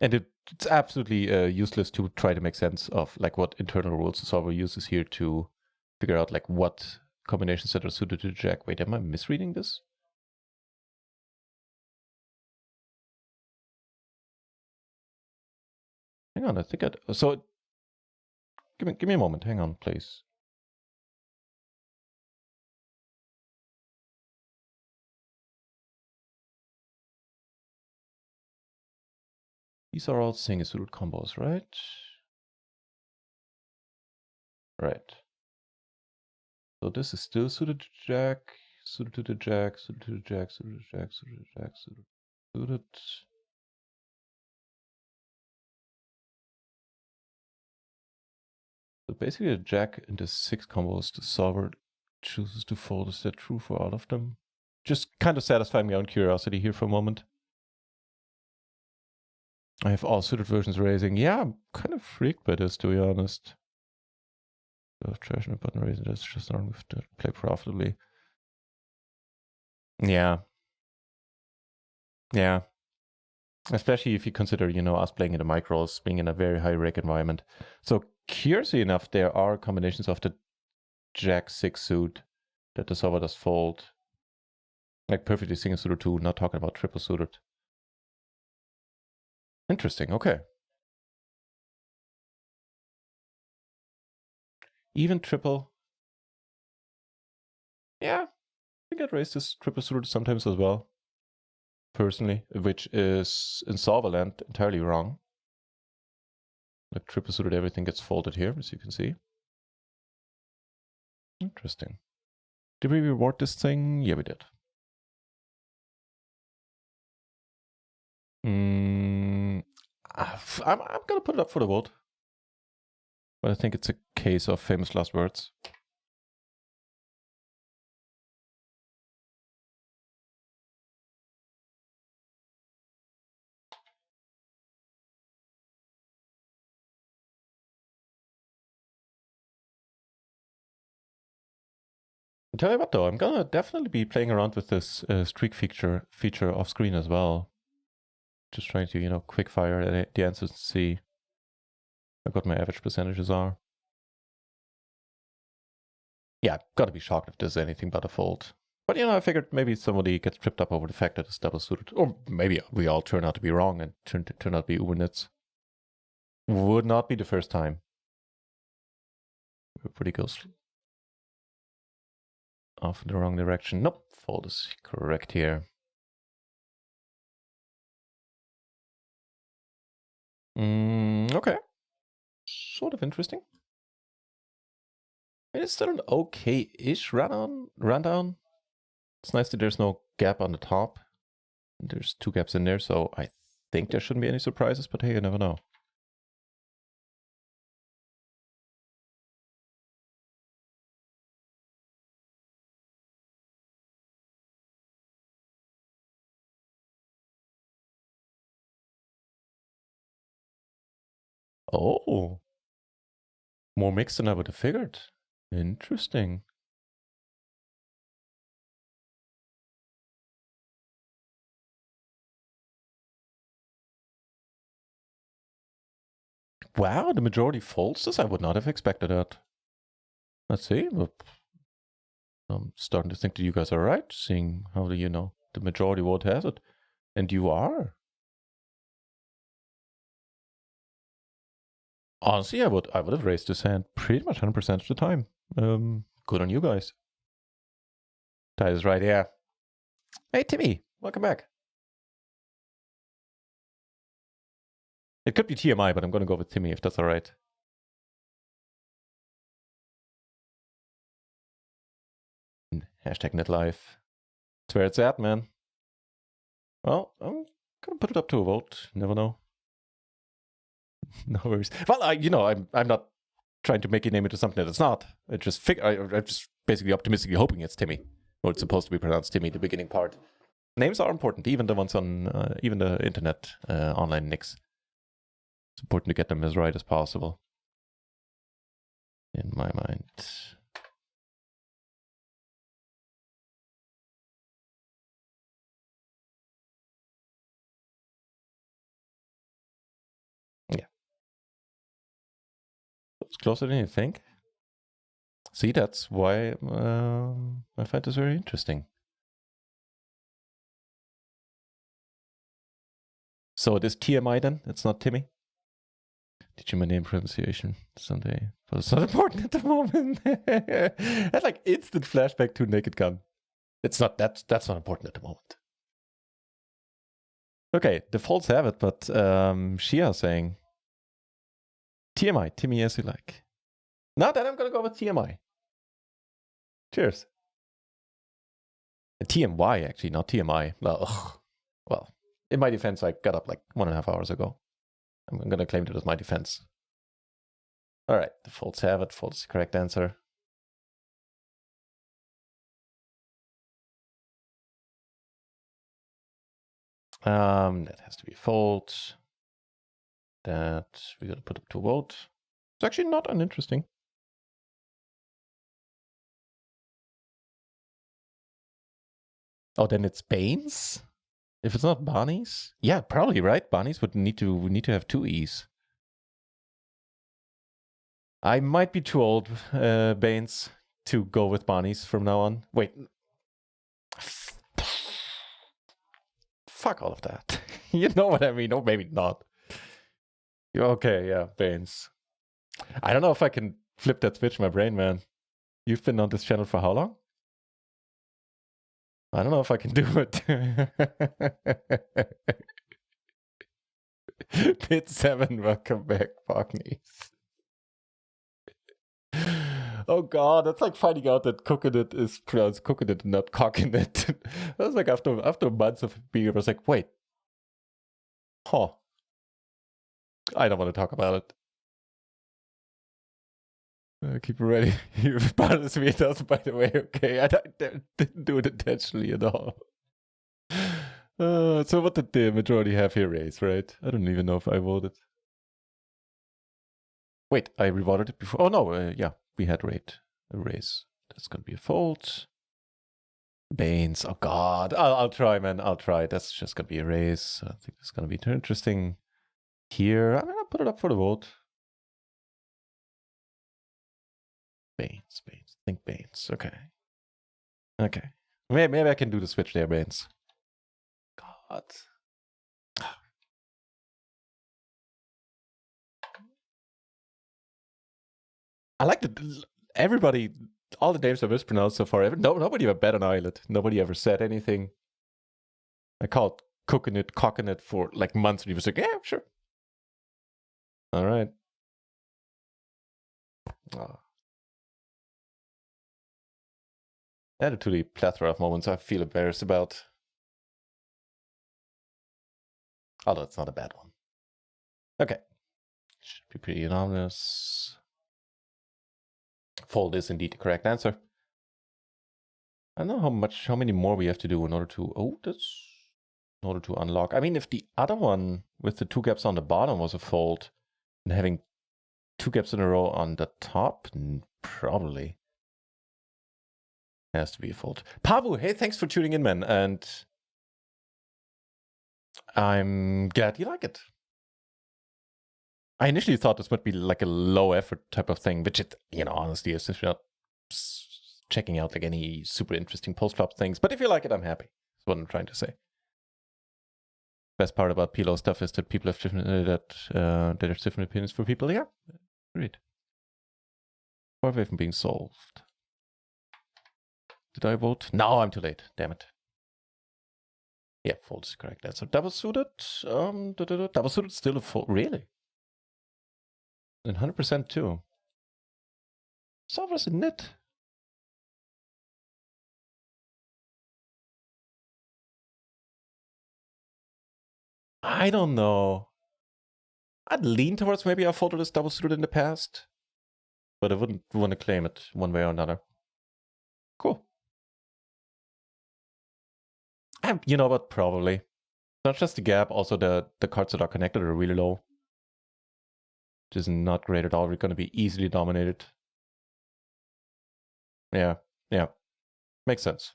And it's absolutely useless to try to make sense of like what internal rules the solver uses here to figure out like what combinations that are suited to the Jack. Wait, am I misreading this? Hang on, I think so give me a moment. Hang on, please. These are all single-suited combos, right? Right. So this is still suited to Jack, suited to the Jack, suited to the Jack, suited to the Jack, suited to the Jack, suited. So basically the Jack into 6 combos, the solver chooses to fold. Is that true for all of them? Just kind of satisfying my own curiosity here for a moment. I have all suited versions raising. Yeah, I'm kind of freaked by this, to be honest. Trash and button raising, that's just not enough to play profitably. Yeah. Especially if you consider, you know, us playing in the micros, being in a very high rake environment. So curiously enough, there are combinations of the Jack 6 suit that the solver does fold. Like perfectly single suited too, not talking about triple suited. Interesting, okay. Even triple. Yeah, I get raised as triple suited sometimes as well. Personally, which is in solver land entirely wrong. Like triple suited, everything gets folded here, as you can see. Interesting. Did we reward this thing? Yeah, we did. I'm gonna put it up for the vote. But I think it's a case of famous last words. I tell you what though, I'm gonna definitely be playing around with this streak feature off screen as well. Just trying to, you know, quick fire the answers and see what my average percentages are. Yeah, gotta be shocked if there's anything but a fold. But you know, I figured maybe somebody gets tripped up over the fact that it's double suited. Or maybe we all turn out to be wrong and turn out to be uber nits. Would not be the first time. We're pretty close. Off in the wrong direction. Nope, fold is correct here. Okay. Sort of interesting. It's still an okay-ish rundown. It's nice that there's no gap on the top. There's 2 gaps in there, so I think there shouldn't be any surprises, but hey, you never know. Oh. More mixed than I would have figured. Interesting. Wow, the majority folds this? I would not have expected that. Let's see. I'm starting to think that you guys are right, seeing how the, you know, the majority vote has it. And you are. Honestly, I would have raised this hand pretty much 100% of the time. Good on you guys. That is right, yeah. Hey, Timmy, welcome back. It could be TMI, but I'm going to go with Timmy if that's all right. Hashtag NetLife. That's where it's at, man. Well, I'm going to put it up to a vote. Never know. No worries. Well, you know, I'm not trying to make you name it to something that it's not. I'm just basically optimistically hoping it's Timmy. Or it's supposed to be pronounced Timmy, the beginning part. Names are important, even the ones on, even the internet online nicks. It's important to get them as right as possible. In my mind. Yeah. It's closer than you think. See, that's why I find this very interesting. So it is TMI then? It's not Timmy? Teach you my name pronunciation someday. But it's not important at the moment. That's like instant flashback to Naked Gun. It's not that's not important at the moment. Okay, the faults have it, but Shia saying TMI, Timmy as you like. Now then I'm gonna go with TMI. Cheers. TMY actually, not TMI. Well, in my defense, I got up like 1.5 hours ago. I'm gonna claim that as my defense. All right, the faults have it. Faults is the correct answer. That has to be fault. That we gotta put up to vote. It's actually not uninteresting. Oh, then it's Baines? If it's not Barney's? Yeah, probably, right? Barney's would need to have 2 E's. I might be too old, Baines, to go with Barney's from now on. Wait. Fuck all of that. You know what I mean? Or maybe not. Okay, yeah, Baines. I don't know if I can flip that switch in my brain, man. You've been on this channel for how long? I don't know if I can do it. Pit 7, welcome back, Barney's. Oh god, that's like finding out that coconut is pronounced coconut and not coconut. That was like after months of being, I was like, wait, Huh. I don't want to talk about it. Keep it ready. You bothers me, it does, by the way. Okay, I didn't do it intentionally at all. So what did the majority have here? Raise, right? I don't even know if I voted. Wait, I revoted it before. Oh no, yeah, we had raise. That's gonna be a fold. Banes, oh god. I'll try, man. I'll try. That's just gonna be a raise. I think it's gonna be interesting. Here, I'm gonna put it up for the vote. Banes. Think Banes. Okay. Maybe I can do the switch there, Banes. God. I like everybody, all the names are mispronounced so far. Nobody ever bet an eyelid. Nobody ever said anything. I called cooking it for like months, and he was like, yeah, sure. All right. Oh. Added to the plethora of moments I feel embarrassed about. Although it's not a bad one. Okay. Should be pretty anonymous. Fold is indeed the correct answer. I don't know how many more we have to do in order to, in order to unlock. I mean, if the other one with the 2 gaps on the bottom was a fold, and having 2 gaps in a row on the top, probably has to be a fold. Pavu, hey, thanks for tuning in, man, and I'm glad you like it. I initially thought this would be like a low effort type of thing, which it, honestly is if you're not checking out like any super interesting post-flop things. But if you like it, I'm happy. That's what I'm trying to say. Best part about PLO stuff is that people have different there's different opinions for people. Yeah, great. Far away from being solved. Did I vote? No, I'm too late. Damn it. Yeah, fold is correct. That's a double suited. Double suited still a fold. Really? And 100% too. Solver's a nit. I don't know. I'd lean towards maybe I folded this double suited in the past, but I wouldn't want to claim it one way or another. Cool. You know what? Probably. Not just the gap, also the cards that are connected are really low. Which is not great at all. We're going to be easily dominated. Yeah. Makes sense.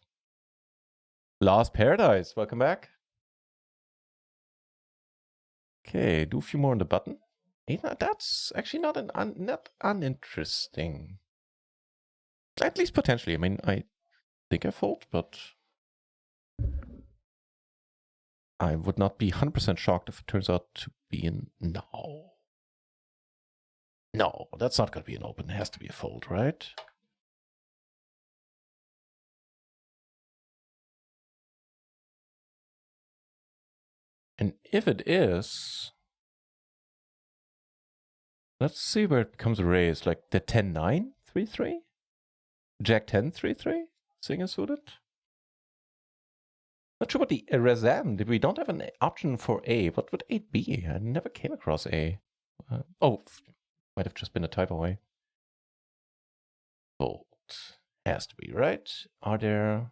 Lost Paradise, welcome back. Okay, do a few more on the button. That's actually not uninteresting. At least potentially. I mean, I think I fold, but I would not be 100% shocked if it turns out to be an no. No, that's not going to be an open. It has to be a fold, right? And if it is, let's see where it becomes a raise. Like the 10-9, 3-3? Jack 10, 3-3? Single suited? Not sure what the Razan. We don't have an option for A. What would 8 be? I never came across A. Might have just been a typo A. Fold. Has to be, right? Are there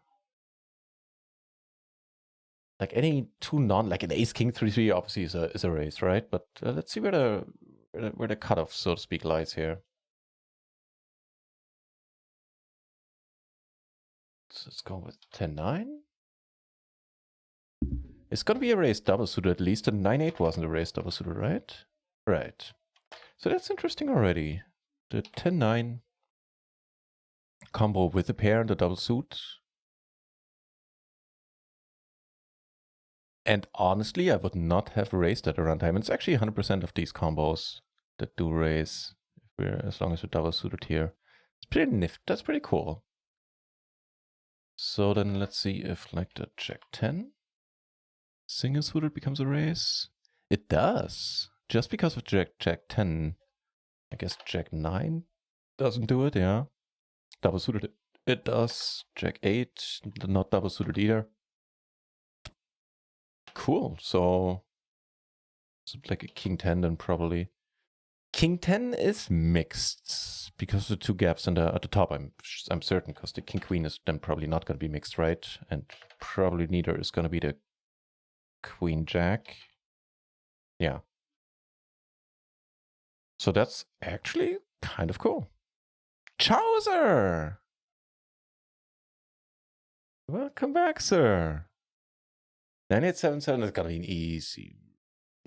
like any two like an ace king 3-3 obviously is a raise, right? But let's see where the cutoff, so to speak, lies here. So let's go with 10-9. It's gonna be a raise double suited at least, and 9-8 wasn't a raise double suited, right? Right. So that's interesting already. The 10-9 combo with the pair and the double suit. And honestly, I would not have raised at a runtime. It's actually 100% of these combos that do raise, as long as we're double suited here. It's pretty nifty. That's pretty cool. So then let's see if like the Jack 10 single suited becomes a raise. It does. Just because of Jack 10, I guess Jack 9 doesn't do it, yeah. Double suited it does. Jack 8, not double suited either. Cool. So So like a king 10 then probably. King 10 is mixed because the two gaps at the top, I'm certain, because the king queen is then probably not going to be mixed, right? And probably neither is going to be the queen jack. Yeah. So that's actually kind of cool. Chowser! Welcome back, sir. 9877 is going to be an easy.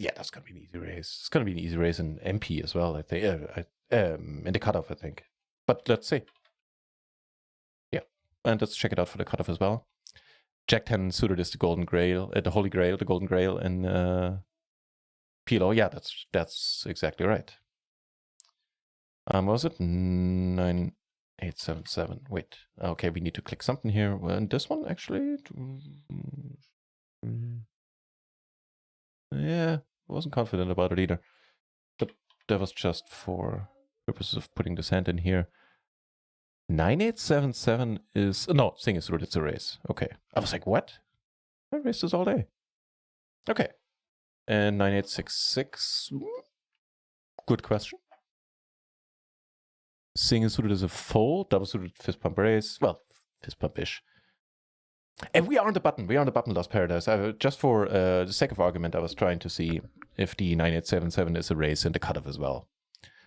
Yeah, that's going to be an easy race. It's going to be an easy race in MP as well, I think. In the cutoff, I think. But let's see. Yeah. And let's check it out for the cutoff as well. Jack 10 suited is the golden grail, the holy grail, the golden grail in PLO. Yeah, that's exactly right. What was it? 9877. Wait. Okay, we need to click something here. And this one, actually? Yeah, I wasn't confident about it either. But that was just for purposes of putting the sand in here. 9877 is... No, thing is root, it's a race. Okay. I was like, what? I raced this all day. Okay. And 9866... Good question. Single suited is a fold, double suited fist pump raise. Well, fist pump-ish. And we are on the button. We are on the button, Lost Paradise. Just for the sake of argument, I was trying to see if the 9877 is a raise in the cutoff as well.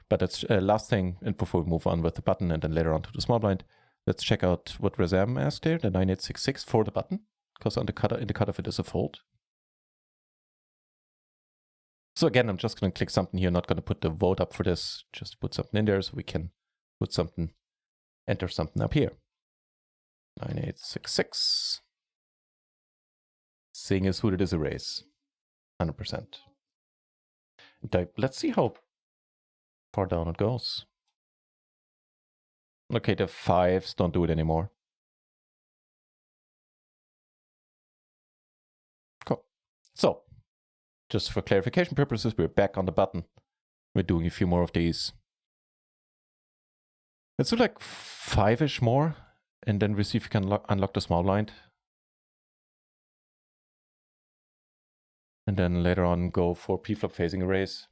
But that's last thing, and before we move on with the button and then later on to the small blind, let's check out what Razam asked here, the 9866 for the button, because in the cutoff it is a fold. So again, I'm just going to click something here, not going to put the vote up for this, just put something in there so we can put something, enter something up here. 9866. Seeing as who it is a race. 100%. Let's see how far down it goes. Okay, the 5s don't do it anymore. Cool. So, just for clarification purposes, we're back on the button. We're doing a few more of these. Let's do like 5-ish more, and then we'll see if we can unlock the small blind. And then later on go for pre-flop phasing arrays.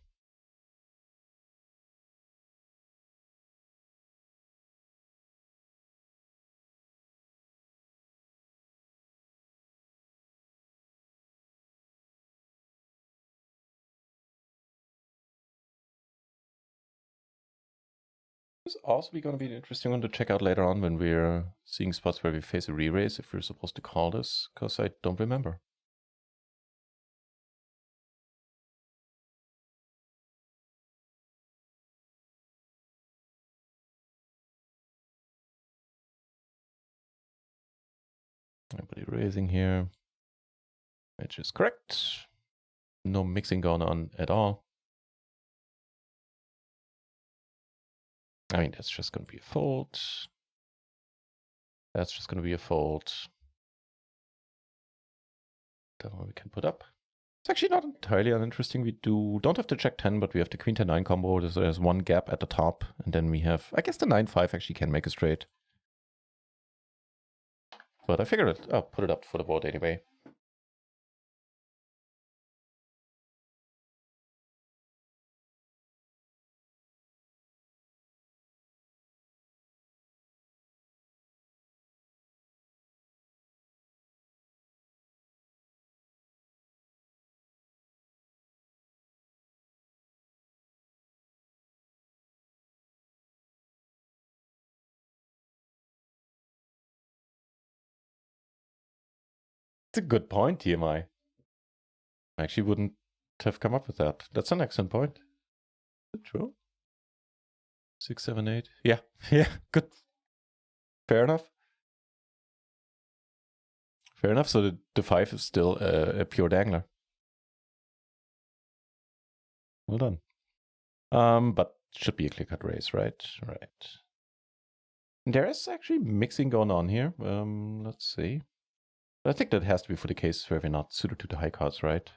This is also going to be an interesting one to check out later on when we're seeing spots where we face a re-raise, if we're supposed to call this, because I don't remember. Everybody raising here, which is correct. No mixing going on at all. I mean, that's just going to be a fold. That's just going to be a fold. That one we can put up. It's actually not entirely uninteresting. We don't have the Jack 10, but we have the Queen 10 9 combo. There's one gap at the top, and then we have, I guess the 9 5 actually can make a straight. But I figured I'll put it up for the vote anyway. It's a good point, TMI. I actually wouldn't have come up with that. That's an excellent point. Is it true? 6, 7, 8. Yeah, yeah, good. Fair enough. Fair enough. So the 5 is still a pure dangler. Well done. But should be a clear-cut raise, right? Right. There is actually mixing going on here. Let's see. I think that has to be for the cases where we're not suited to the high cards, right?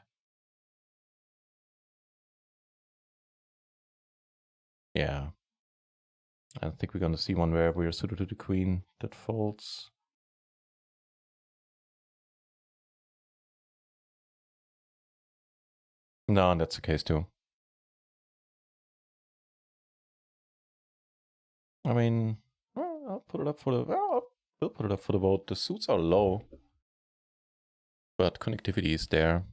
Yeah. I think we're going to see one where we're suited to the queen that folds. No, and that's the case too. I mean, I'll put it up for the. We'll put it up for the vote. The suits are low, but connectivity is there.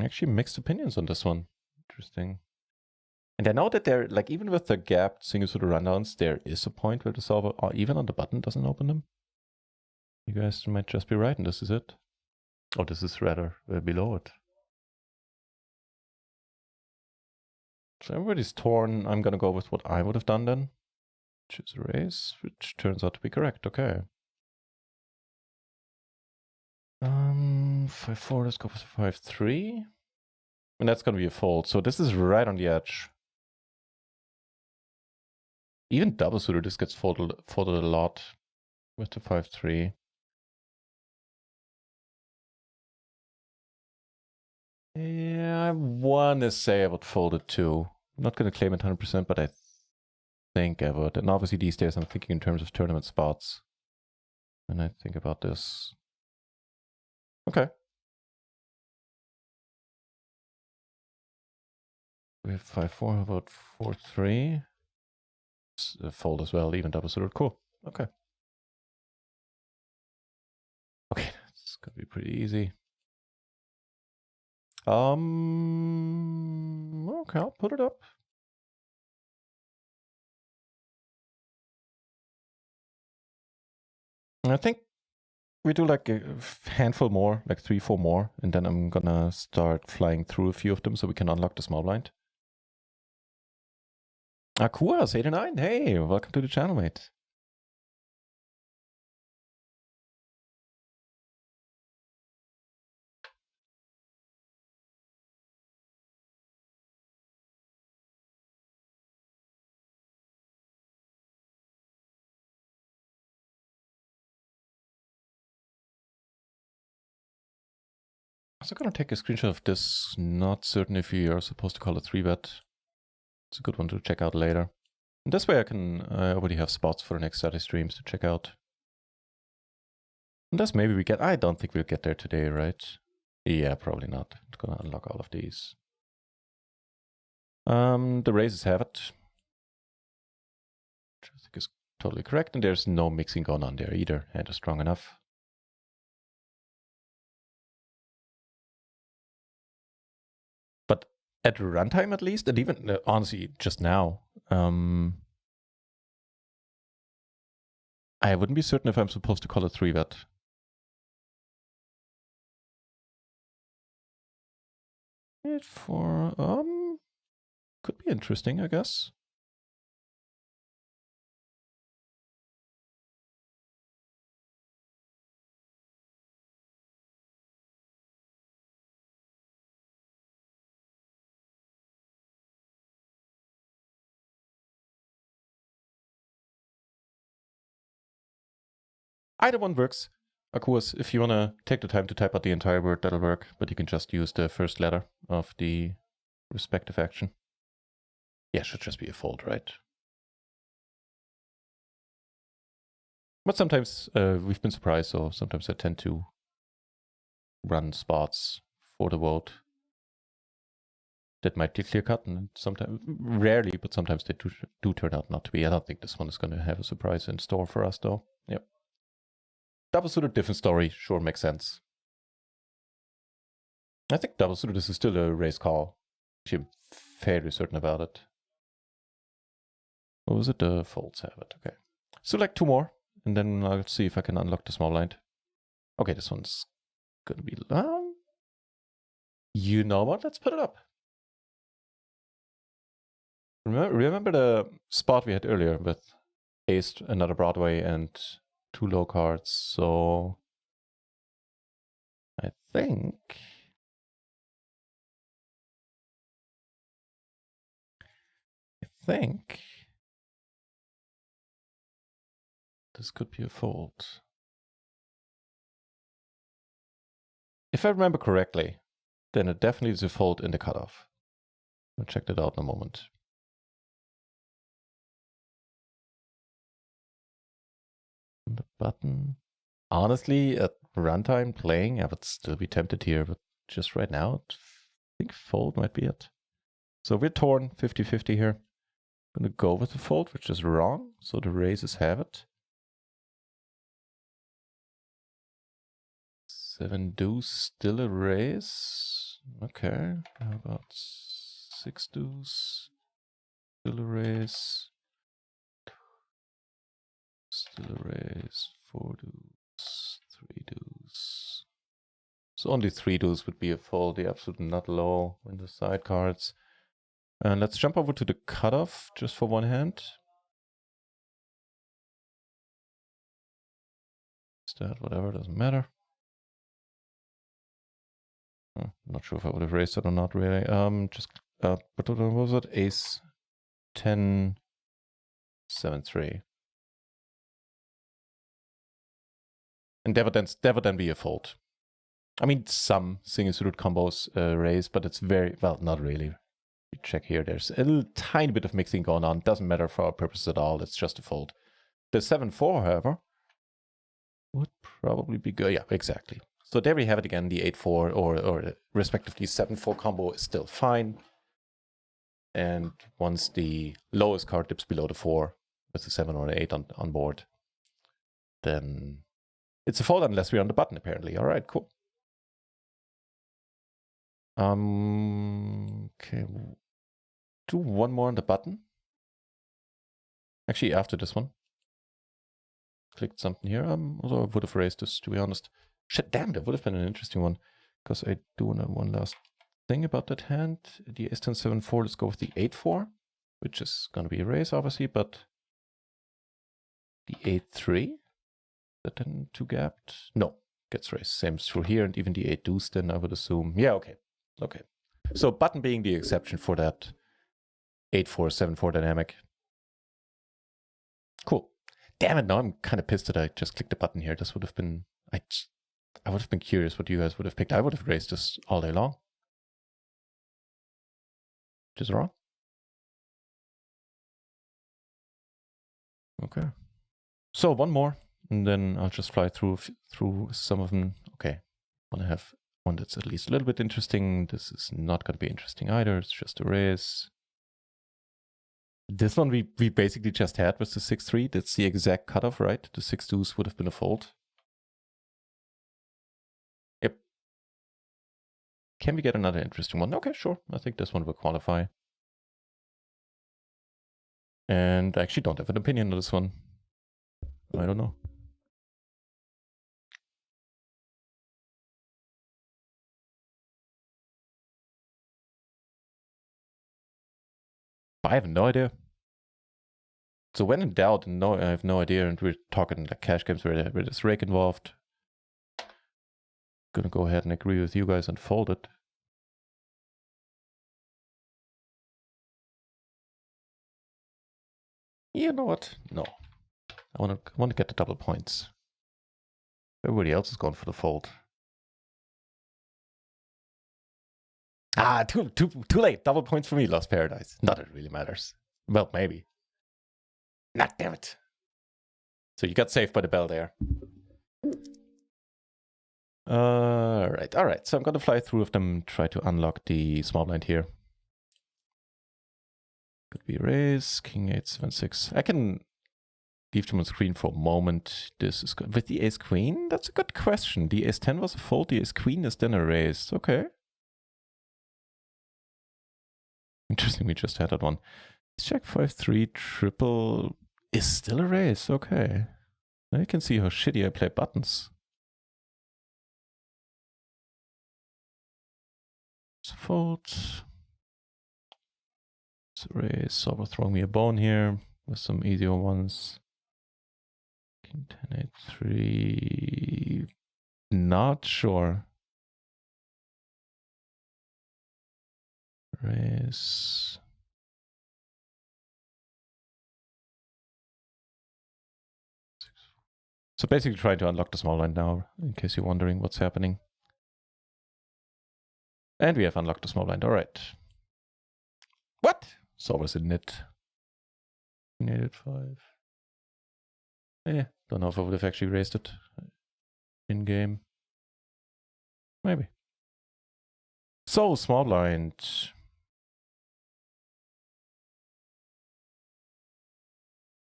Actually, mixed opinions on this one. Interesting. And I know that there, like, even with the gapped single suited rundowns, there is a point where the solver, even on the button, doesn't open them. You guys might just be right, and this is it. Oh, this is rather below it. So everybody's torn. I'm gonna go with what I would have done then. Choose a raise, which turns out to be correct. Okay. 5-4, let's go for 5-3. And that's gonna be a fold. So this is right on the edge. Even double suited, this gets folded a lot with the 5-3. Yeah, I want to say I would fold it too. I'm not going to claim it 100%, but I think I would. And obviously these days I'm thinking in terms of tournament spots. And I think about this. Okay. We have 5-4, how about 4-3? Fold as well, even double suited. Cool. Okay. Okay, that's going to be pretty easy. Okay, I'll put it up. I think we do like a handful more, like 3-4 more, and then I'm gonna start flying through a few of them so we can unlock the small blind. Akuas89, hey, welcome to the channel, mate. I'm also gonna take a screenshot of this. Not certain if you are supposed to call it 3-bet. It's a good one to check out later. And this way I already have spots for the next 30 streams to check out. Unless maybe we get, I don't think we'll get there today, right? Yeah, probably not. It's gonna unlock all of these. The raises have it. Which I think is totally correct. And there's no mixing going on there either. Hand is strong enough. But at runtime at least, and even honestly just now, I wouldn't be certain if I'm supposed to call it 3-bet. It for could be interesting, I guess. Either one works. Of course, if you want to take the time to type out the entire word, that'll work, but you can just use the first letter of the respective action. Yeah, should just be a fold, right? But sometimes we've been surprised, so sometimes I tend to run spots for the vote that might be clear cut, and sometimes, rarely, but sometimes they do turn out not to be. I don't think this one is going to have a surprise in store for us, though. Yep. Double suited, different story. Sure, makes sense. I think double suited is still a race call. I'm fairly certain about it. What was it? The folds have it. Okay. So like 2 more, and then I'll see if I can unlock the small blind. Okay, this one's gonna be you know what? Let's put it up. Remember the spot we had earlier with ace, another Broadway, and 2 low cards. So I think this could be a fold. if I remember correctly, then it definitely is a fold in the cutoff. I'll check that out in a moment. The button. Honestly, at runtime playing, I would still be tempted here, but just right now, I think fold might be it. So we're torn 50-50 here. I'm gonna go with the fold, which is wrong. So the raises have it. 7 deuce, still a raise. Okay, how about 6 deuce? Still a raise. Still a raise. 4 deuce. 3 deuce. So only 3 deuce would be a fold. The absolute nut low in the side cards. And let's jump over to the cutoff just for one hand. Is that whatever? Doesn't matter. I'm not sure if I would have raised it or not really. What was it? Ace 10 7 3. And that would then be a fold. I mean, some single suited combos raise, but it's very, well, not really. You check here, there's a little tiny bit of mixing going on. Doesn't matter for our purposes at all. It's just a fold. The 7-4, however, would probably be good. Yeah, exactly. So there we have it again. The 8-4 or respectively 7-4 combo is still fine. And once the lowest card dips below the 4 with the 7 or the 8 on board, then it's a fold unless we're on the button, apparently. All right, cool. Okay. Do one more on the button. Actually, after this one. Clicked something here. Although I would have raised this, to be honest. Shit, damn, that would have been an interesting one. Because I do know one last thing about that hand. The Ace 10 7 4. Let's go with the 8-4, which is going to be a raise, obviously, but the 8-3. That then 2 gapped? No, gets raised. Same as through here, and even the 8 deuce, then I would assume. Yeah, okay. Okay. So button being the exception for that 8-4, 7-4 dynamic. Cool. Damn it, now I'm kind of pissed that I just clicked the button here. This would have been... I would have been curious what you guys would have picked. I would have raised this all day long. Which is wrong. Okay. So one more, and then I'll just fly through some of them. Okay. I want to have one that's at least a little bit interesting. This is not going to be interesting either. It's just a raise. This one we basically just had with the 6-3. That's the exact cutoff, right? The 6 deuce would have been a fold. Yep. Can we get another interesting one? Okay, sure. I think this one will qualify. And I actually don't have an opinion on this one. I don't know. I have no idea. So when in doubt, no, I have no idea, and we're talking like cash games where there's rake involved. Gonna go ahead and agree with you guys and fold it. You know what? No. I want to get the double points. Everybody else is going for the fold. Ah, too late. Double points for me, Lost Paradise. Not that it really matters. Well, maybe. Nah, damn it. So you got saved by the bell there. All right. So I'm gonna fly through of them, try to unlock the small blind here. Could be raise, king 8, 7, 6. I can leave them on screen for a moment. This is good. With the ace queen? That's a good question. The ace 10 was a fold, the ace queen is then a raise. Okay. Interesting, we just had that one. Check 5-3 triple is still a raise. Okay. Now you can see how shitty I play buttons. It's a fold. It's a raise. Overthrowing me a bone here with some easier ones. King 10, 8, 3. Not sure. Raise. So basically trying to unlock the small blind now, in case you're wondering what's happening. And we have unlocked the small blind. All right. What? Solver's in it. Needed 5. Don't know if I would have actually raised it in game. Maybe. So, small blind.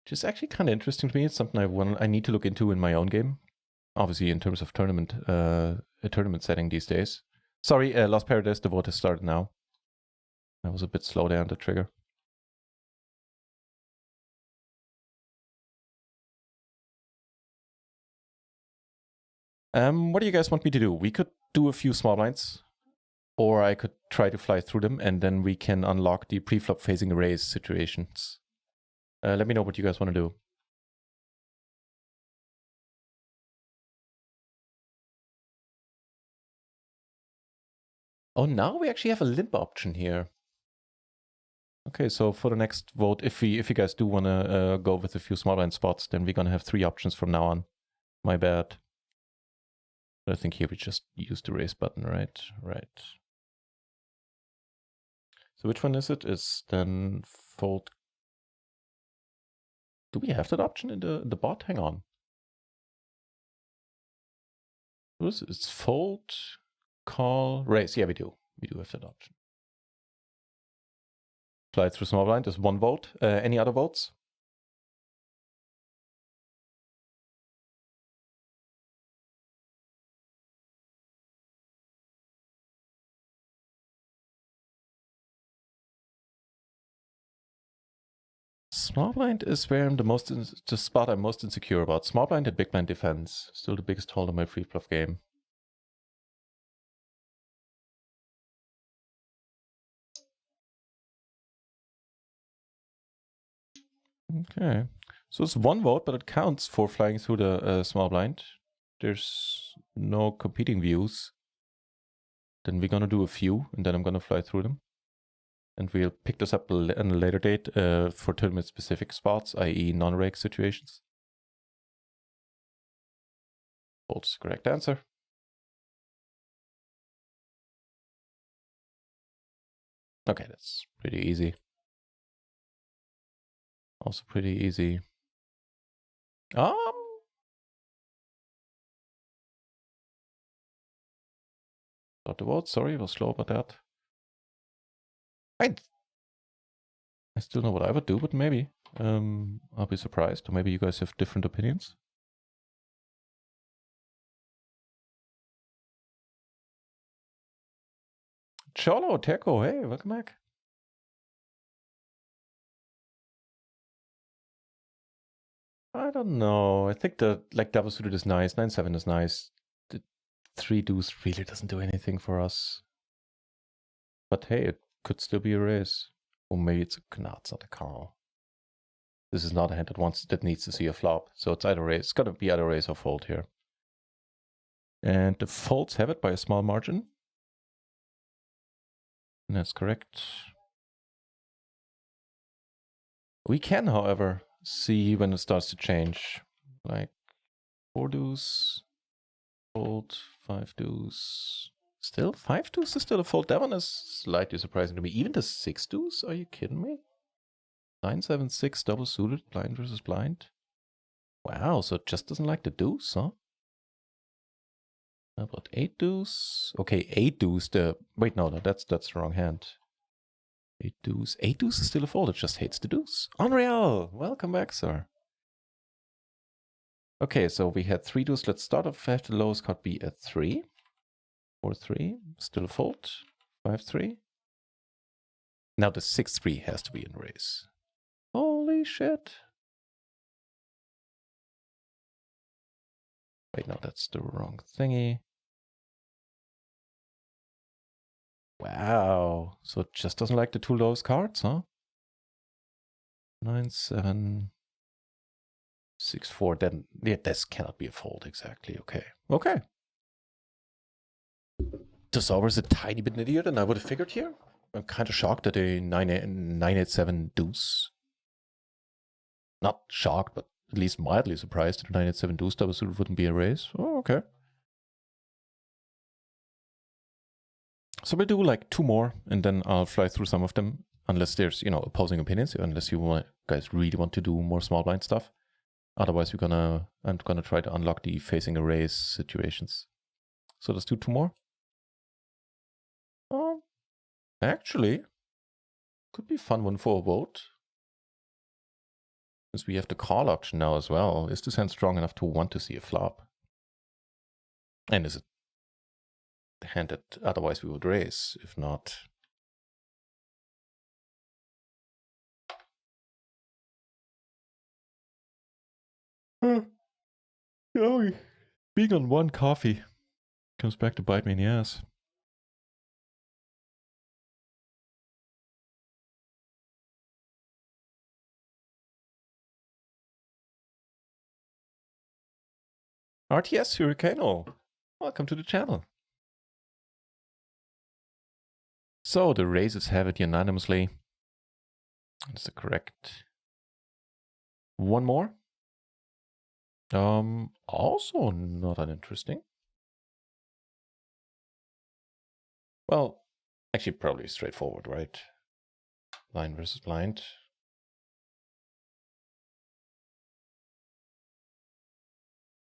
Which is actually kind of interesting to me. It's something I need to look into in my own game. Obviously, in terms of tournament setting these days. Sorry, Lost Paradise, the vote has started now. I was a bit slow there on the trigger. What do you guys want me to do? We could do a few small blinds, or I could try to fly through them, and then we can unlock the pre-flop phasing arrays situations. Let me know what you guys want to do. Oh, now we actually have a limp option here. Okay, so for the next vote, if you guys do want to go with a few small blind spots, then we're gonna have 3 options from now on. My bad. But I think here we just use the raise button, right? Right. So which one is it? It's then fold. Do we have that option in the bot? Hang on. What is it? It's fold, call, raise. Yeah, we do. We do have that option. Fly through small blind is 1 vote. Any other votes? Small blind is where I'm the spot I'm most insecure about. Small blind and big blind defense. Still the biggest hold on my free bluff game. Okay. So it's 1 vote, but it counts for flying through the small blind. There's no competing views. Then we're gonna do a few, and then I'm gonna fly through them. And we'll pick this up on a later date for tournament-specific spots, i.e. non-rake situations. Fold's the correct answer. Okay, that's pretty easy. Also pretty easy. Got the vote, sorry, I was slow about that. I still know what I would do, but maybe. I'll be surprised, or maybe you guys have different opinions. Cholo, Teco, hey, welcome back. I don't know. I think the double suited is nice. 9-7 is nice. The 3 deuce really doesn't do anything for us. But hey, it could still be a raise. Or maybe it's it's not a call. This is not a hand that needs to see a flop. So it's either raise. It's gotta be either raise or fold here. And the folds have it by a small margin. And that's correct. We can, however, see when it starts to change. Like 4 deuce, fold, 5 deuce. Still, 5 deuce is still a fold. That one is slightly surprising to me. Even the 6 deuce? Are you kidding me? 9-7-6 double suited, blind versus blind. Wow, so it just doesn't like the deuce, huh? How about 8 deuce? Okay, 8 deuce. Wait, no, that's the wrong hand. 8 deuce. 8 deuce is still a fold. It just hates the deuce. Unreal. Welcome back, sir. Okay, so we had 3 deuce. Let's start off. Have the lowest card be a 3. 4-3. Still a fold. 5-3. Now the 6-3 has to be in raise. Holy shit. Wait, no, that's the wrong thingy. Wow. So it just doesn't like the 2 lowest cards, huh? 9-7. 6-4. Then yeah, this cannot be a fold exactly. Okay. Okay. The solver is a tiny bit nittier than I would have figured here. I'm kind of shocked at a 9-8-7 deuce. Not shocked, but at least mildly surprised that a 9-8-7 deuce double suited wouldn't be a raise. Oh, okay. So we'll do like 2 more, and then I'll fly through some of them, unless there's, opposing opinions, unless you guys really want to do more small blind stuff. Otherwise, I'm gonna try to unlock the facing a raise situations. So let's do 2 more. Actually, could be a fun one for a vote. Since we have the call option now as well. Is this hand strong enough to want to see a flop? And is it the hand that otherwise we would raise, if not? Oh, being on one coffee comes back to bite me in the ass. RTS Hurricano, welcome to the channel. So the raises have it unanimously. That's the correct. 1 more. Also not uninteresting. Well, actually probably straightforward, right? Blind versus blind.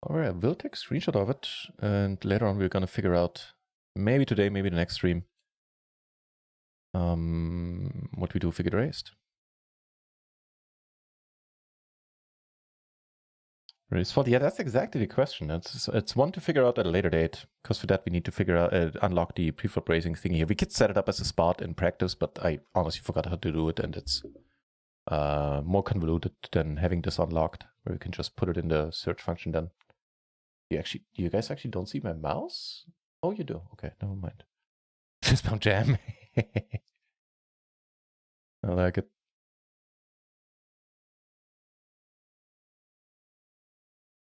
Alright, we'll take a screenshot of it, and later on we're gonna figure out, maybe today, maybe the next stream, what we do if we get raised. Raise fault? Yeah, that's exactly the question. It's one to figure out at a later date, because for that we need to figure out, unlock the preflop raising thing here. We could set it up as a spot in practice, but I honestly forgot how to do it, and it's more convoluted than having this unlocked, where we can just put it in the search function then. You guys actually don't see my mouse? Oh, you do. Okay, never mind. Fistbump jam. I like it.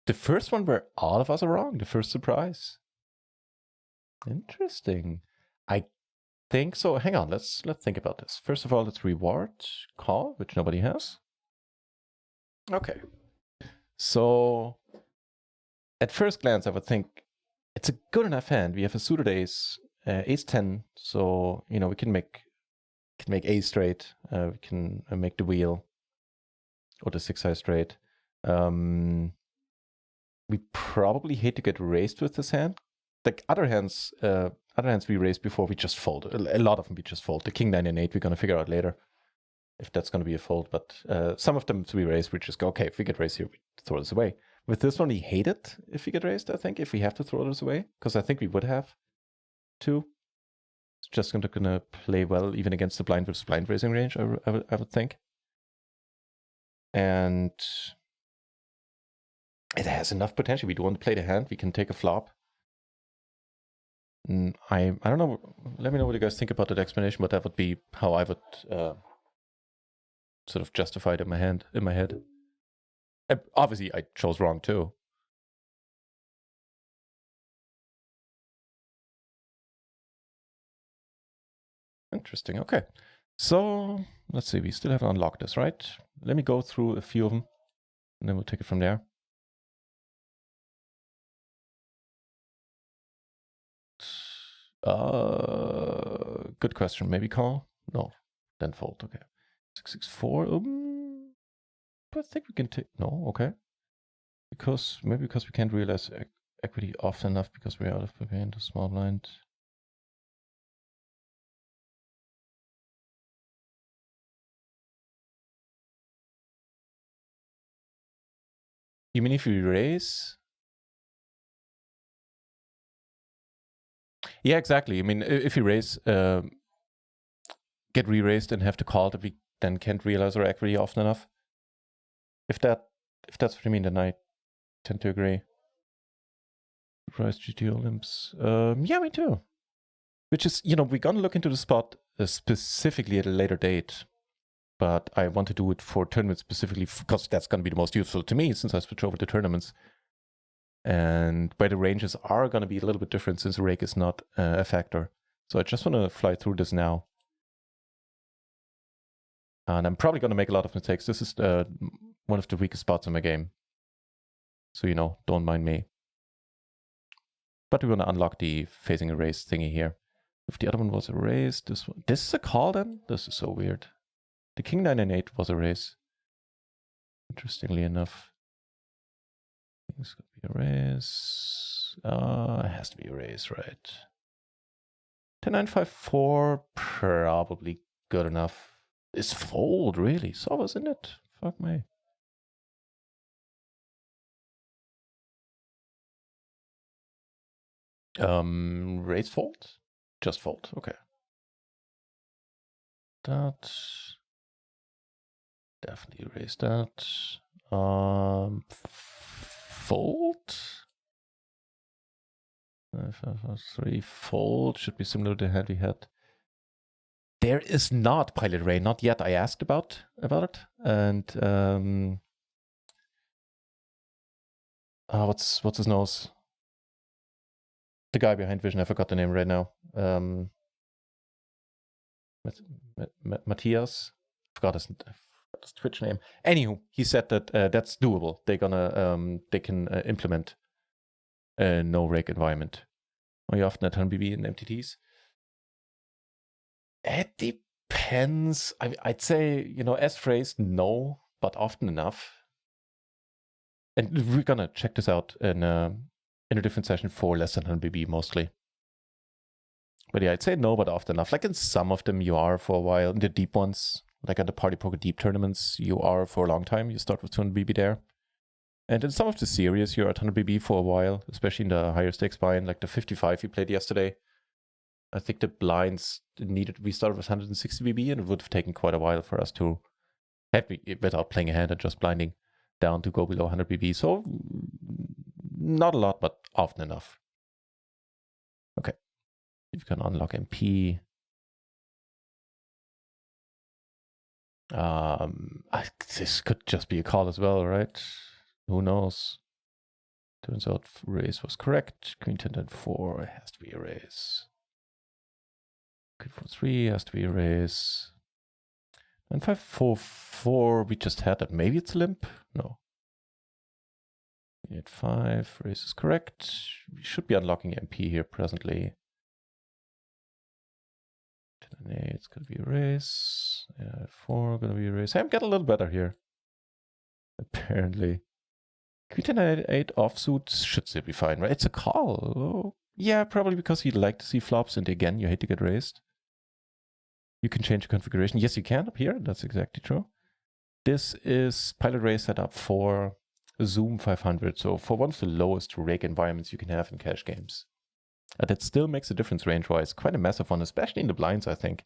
The first one where all of us are wrong. The first surprise. Interesting. I think so. Hang on. Let's think about this. First of all, let's reward call, which nobody has. Okay. So at first glance, I would think it's a good enough hand. We have a suited ace, ace 10. So, we can make ace straight. We can make the wheel or the 6-high straight. We probably hate to get raised with this hand. Like other hands we raised before, we just fold. A lot of them we just fold. The king 9 and 8 we're gonna figure out later if that's gonna be a fold. But some of them we raise, we just go, okay, if we get raised here, we throw this away. With this one, we hate it if we get raised. I think if we have to throw this away, because I think we would have to. It's just gonna play well even against the blind versus blind raising range. I would think. And it has enough potential. We do want to play the hand. We can take a flop. I don't know. Let me know what you guys think about that explanation, but that would be how I would sort of justify it in my head. Obviously, I chose wrong too. Interesting. Okay. So let's see. We still haven't unlocked this, right? Let me go through a few of them, and then we'll take it from there. Good question. Maybe call? No. Then fold. Okay. 664. I think we can take. No. Okay. Maybe because we can't realize equity often enough because we're out of preparing the small blind. You mean if we raise? Yeah, exactly. I mean, if we raise, get re-raised and have to call that we then can't realize our equity often enough. If that's what you mean, then I tend to agree. Surprise GT Olymps. Yeah, me too. Which is, we're gonna look into the spot specifically at a later date. But I want to do it for tournaments specifically because that's going to be the most useful to me since I switch over to tournaments. And where the ranges are going to be a little bit different since the rake is not a factor. So I just want to fly through this now. And I'm probably going to make a lot of mistakes. This is one of the weakest spots in my game. So, don't mind me. But we want to unlock the phasing erase thingy here. If the other one was a raise, this is a call then? This is so weird. The king 9 and 8 was a raise. Interestingly enough. This could be a raise. It has to be a raise, right? 10 9 5 4, probably good enough. Is fold, really? So wasn't it? Fuck me. Raise fold? Just fold, okay. That. Definitely raise that. Fold? 3 fold should be similar to the hand we had. There is not Pilot Ray, not yet. I asked about it. And what's his nose? The guy behind Vision, I forgot the name right now. Matthias? Forgot his Twitch name. Anywho, he said that that's doable. They can implement a no rake environment. Are you often at 100 BB in MTTs? It depends. I'd say, as phrased, no, but often enough. And we're gonna check this out in a different session for less than 100 BB mostly. But yeah, I'd say no, but often enough. Like in some of them, you are for a while. In the deep ones, like at the Party Poker Deep tournaments, you are for a long time. You start with 200 BB there. And in some of the series, you're at 100 BB for a while, especially in the higher stakes buy-in, like the 55 we played yesterday. I think the blinds we started with 160 BB, and it would have taken quite a while for us to have, without playing a hand and just blinding, down to go below 100 BB. So not a lot, but often enough. Okay. You can unlock MP. This could just be a call as well, right? Who knows? Turns out raise was correct. Queen 10 and 4 has to be a raise. Queen 4 3 has to be a raise. And 5 4 4 we just had that. Maybe it's limp. No. 8 5 raise is correct. We should be unlocking MP here presently. 10 and 8 it's gonna be a raise. 4 gonna be a raise. Hey, I'm getting a little better here. Apparently. Queen 10 and 8 offsuit should still be fine, right? It's a call. Oh, yeah, probably because you'd like to see flops, and again, you hate to get raised. You can change the configuration. Yes, you can up here. That's exactly true. This is Pilot Ray setup for Zoom 500. So for one of the lowest rake environments you can have in cash games. And it still makes a difference range-wise. Quite a massive one, especially in the blinds, I think,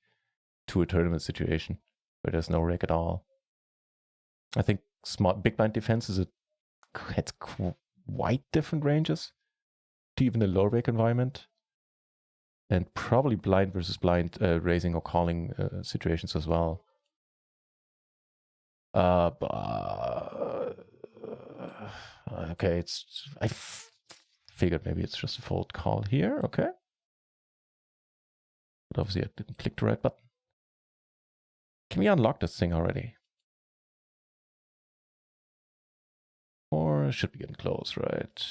to a tournament situation where there's no rake at all. I think big blind defense it's quite different ranges to even a low rake environment. And probably blind versus blind raising or calling situations as well. Okay, I figured maybe it's just a fold call here. Okay. But obviously I didn't click the right button. Can we unlock this thing already? Or should be getting close, right?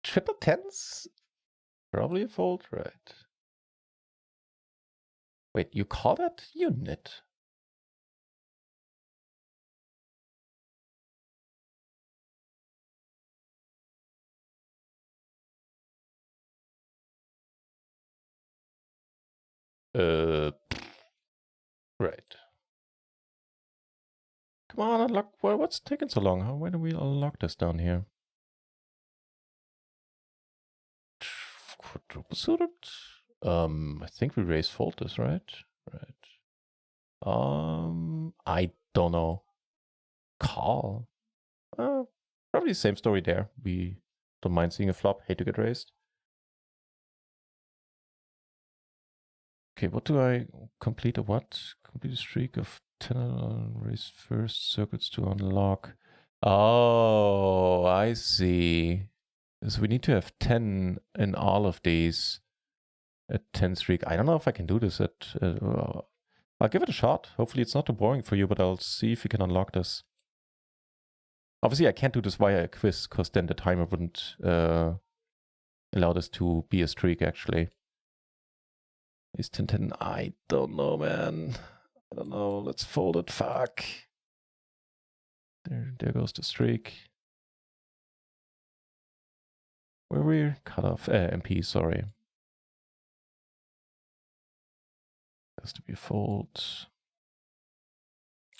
Triple tens? Probably a fold, right? Wait, you call that unit? Right. Come on, unlock. What's taking so long? Why don't we unlock this down here? Quadruple suited? I think we raise fold this, right? Right. I don't know. Call. Probably the same story there. We don't mind seeing a flop, hate to get raised. Okay, what do I complete a what? Complete a streak of 10 raise first circuits to unlock. Oh, I see. So we need to have 10 in all of these. A 10 streak. I don't know if I can do this at I'll give it a shot. Hopefully it's not too boring for you, but I'll see if we can unlock this. Obviously, I can't do this via a quiz, because then the timer wouldn't allow this to be a streak, actually. Is 10-10? I don't know, man. I don't know. Let's fold it. Fuck. There goes the streak. Where we cut off? MP, sorry. Has to be a fold.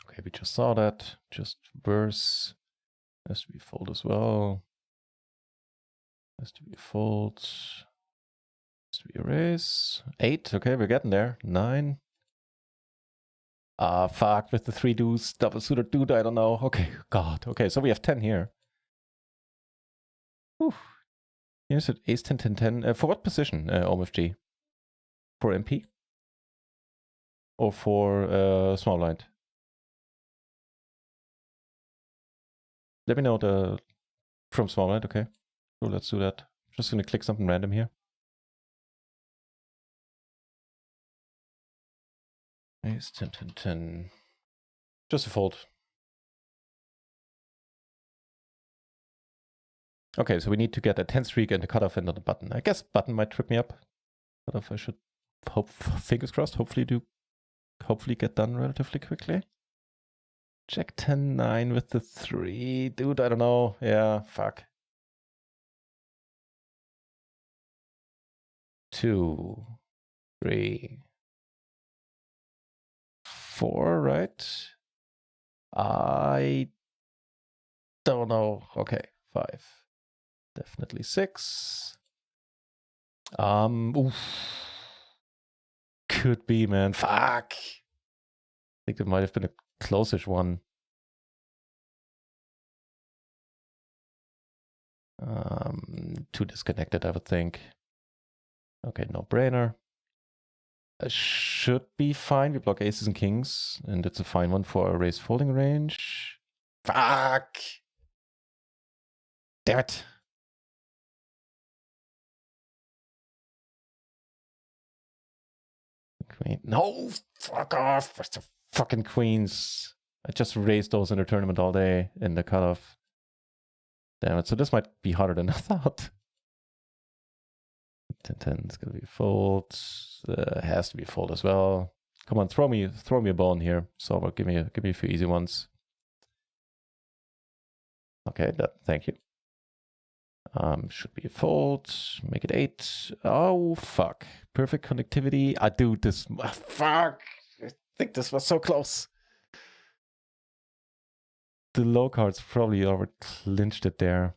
Okay, we just saw that. Just verse. Has to be a fold as well. Has to be a fold. Has to be a raise. 8. Okay, we're getting there. 9. Ah, fuck, with the 3 deuce, double suited dude, I don't know. Okay, God. Okay, so we have 10 here. Whew. Here's it, ace 10, 10, 10. For what position, OMFG? For MP? Or for small blind? Let me know the from small blind, okay. So let's do that. Just gonna click something random here. Ace 10, 10, 10. Just a fold. Okay, so we need to get a 10 streak and a cutoff and not a button. I guess button might trip me up. Cutoff I should hope, fingers crossed, hopefully get done relatively quickly. Jack 10, 9 with the 3. Dude, I don't know. Yeah, fuck. 2, 3, 4, right? I don't know. Okay, 5. Definitely 6. Oof. Could be, man. Fuck. I think it might have been a close-ish one. Too disconnected, I would think. Okay, no brainer. Should be fine. We block aces and kings, and it's a fine one for a raise folding range. Fuck! Damn it! Queen. No! Fuck off! Where's the fucking queens? I just raised those in the tournament all day in the cutoff. Damn it. So this might be harder than I thought. 10-10 is gonna be fold. Has to be fold as well. Come on, throw me a bone here. So give me a few easy ones. Okay, thank you. Should be a fold. Make it 8. Oh fuck! Perfect connectivity. I do this. Fuck! I think this was so close. The low cards probably over clinched it there.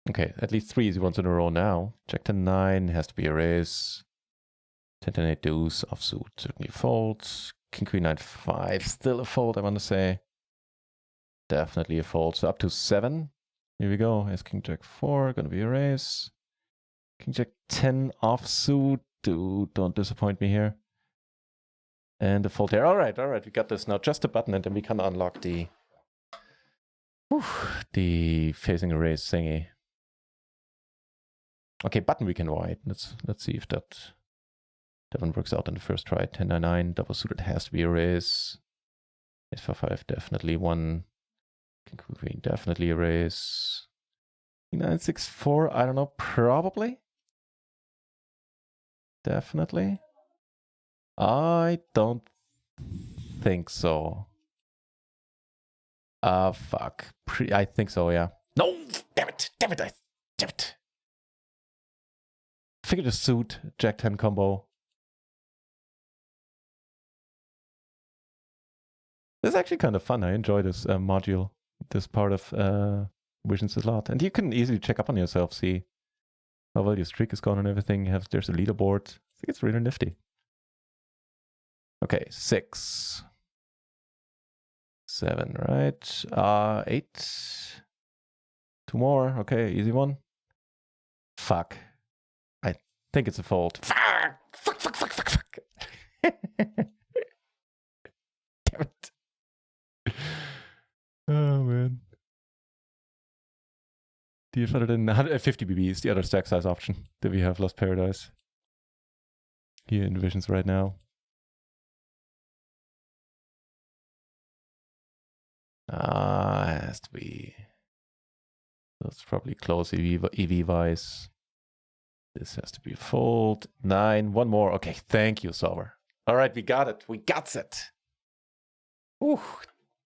Okay, at least 3 easy ones in a row now. Jack 10, 9 has to be a raise. 10, 10, 8 deuce offsuit. Certainly folds. King, queen, 9, 5. Still a fold, I want to say. Definitely a fold. So up to 7. Here we go. Ace, king, jack 4. Gonna be a raise. King, jack 10 offsuit. Dude, don't disappoint me here. And a fold there. All right. We got this now. Just a button, and then we can unlock the facing a raise thingy. Okay, button we can wide. Let's see if that one works out in the first try. 10, 9, 9. Double suited has to be a raise. Ace 4, 5. Definitely one. King, queen. Definitely a raise. 9, 6, 4. I don't know. Probably. Definitely. I don't think so. Fuck. I think so, yeah. No! Damn it! Damn it! Figure the suit, Jack 10 combo. This is actually kind of fun. I enjoy this module, this part of Visions a lot. And you can easily check up on yourself, see how well your streak is going and everything. There's a leaderboard. I think it's really nifty. Okay, 6. 7, right? 8. 2 more. Okay, easy one. Fuck. I think it's a fold. Fuck! Damn it. Oh, man. Do you find it in 150 BBs, the other stack size option that we have Lost Paradise? here in visions right now. It has to be. That's probably close EV-wise. This has to be a fold. 9, one more. Okay, thank you, Solver. All right, we got it. We got it. Ooh,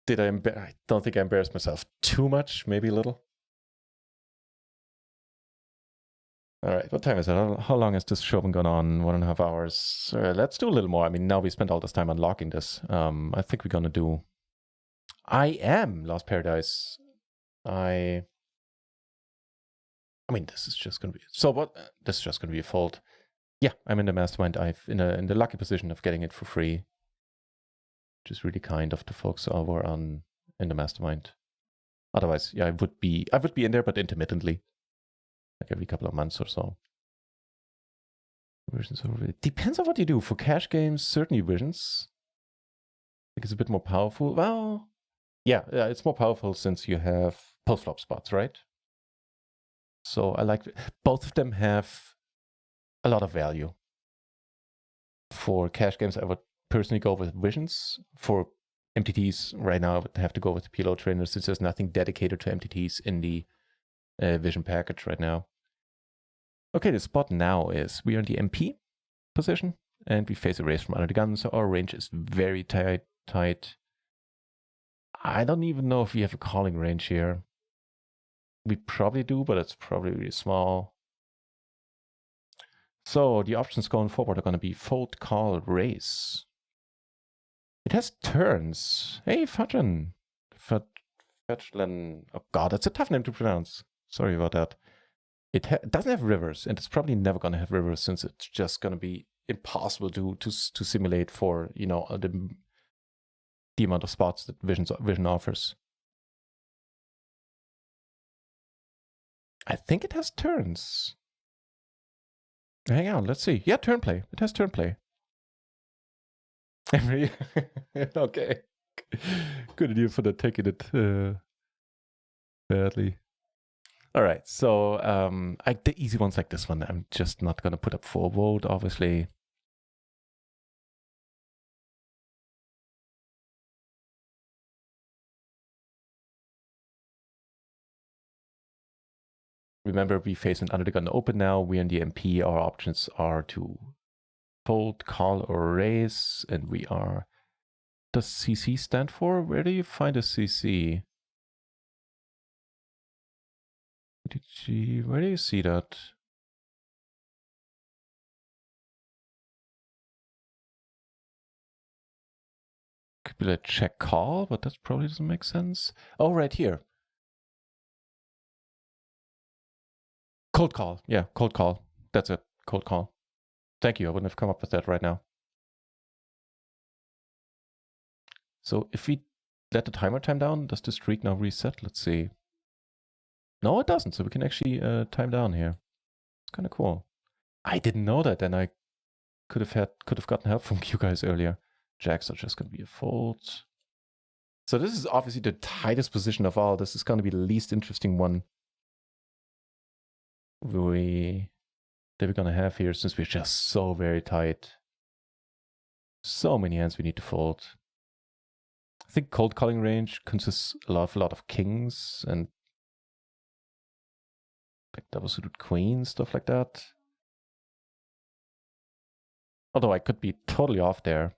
I don't think I embarrassed myself too much, maybe a little. All right, what time is it? How long has this show been going on? 1.5 hours. Let's do a little more. I mean, now we spent all this time unlocking this. I think we're gonna do. I am Lost Paradise. I mean, this is just gonna be. So what? This is just gonna be a fold. Yeah, I'm in the mastermind. I've in the lucky position of getting it for free, which is really kind of the folks over in the mastermind. Otherwise, yeah, I would be in there, but intermittently, like every couple of months or so. Versions over. It depends on what you do. For cash games, certainly visions. I think it's a bit more powerful. Well, yeah, it's more powerful since you have post-flop spots, right? So I like both of them have a lot of value. For cash games, I would personally go with visions. For MTTs, right now, I would have to go with the PLO trainer since there's nothing dedicated to MTTs in the vision package right now. Okay, the spot now is we are in the MP position and we face a raise from under the gun, so our range is very tight. I don't even know if we have a calling range here. We probably do, but it's probably really small. So the options going forward are going to be fold, call, raise. It has turns. Hey, Fudgen. Fudgen. Oh god, that's a tough name to pronounce. Sorry about that. It doesn't have rivers, and it's probably never going to have rivers since it's just going to be impossible to simulate for, you know, the amount of spots that Vision offers. I think it has turns. Hang on, let's see. Yeah, turn play. It has turn play. Okay. Good idea for the taking it badly. All right, so the easy ones like this one, I'm just not gonna put up for a vote, obviously. Remember, we face an under the gun open now. We're in the MP. Our options are to fold, call, or raise, and we are. Does CC stand for? Where do you find a CC? Where do you see that? Could be like check call, but that probably doesn't make sense. Oh, right here. Cold call. Yeah, cold call. That's it. Cold call. Thank you. I wouldn't have come up with that right now. So if we let the timer time down, does the streak now reset? Let's see. No, it doesn't. So we can actually time down here. It's kind of cool. I didn't know that, and I could have gotten help from you guys earlier. Jacks are just going to be a fold. So this is obviously the tightest position of all. This is going to be the least interesting one that we're going to have here since we're just so very tight. So many hands we need to fold. I think cold calling range consists a lot of kings and like double suited queens, stuff like that. Although I could be totally off there.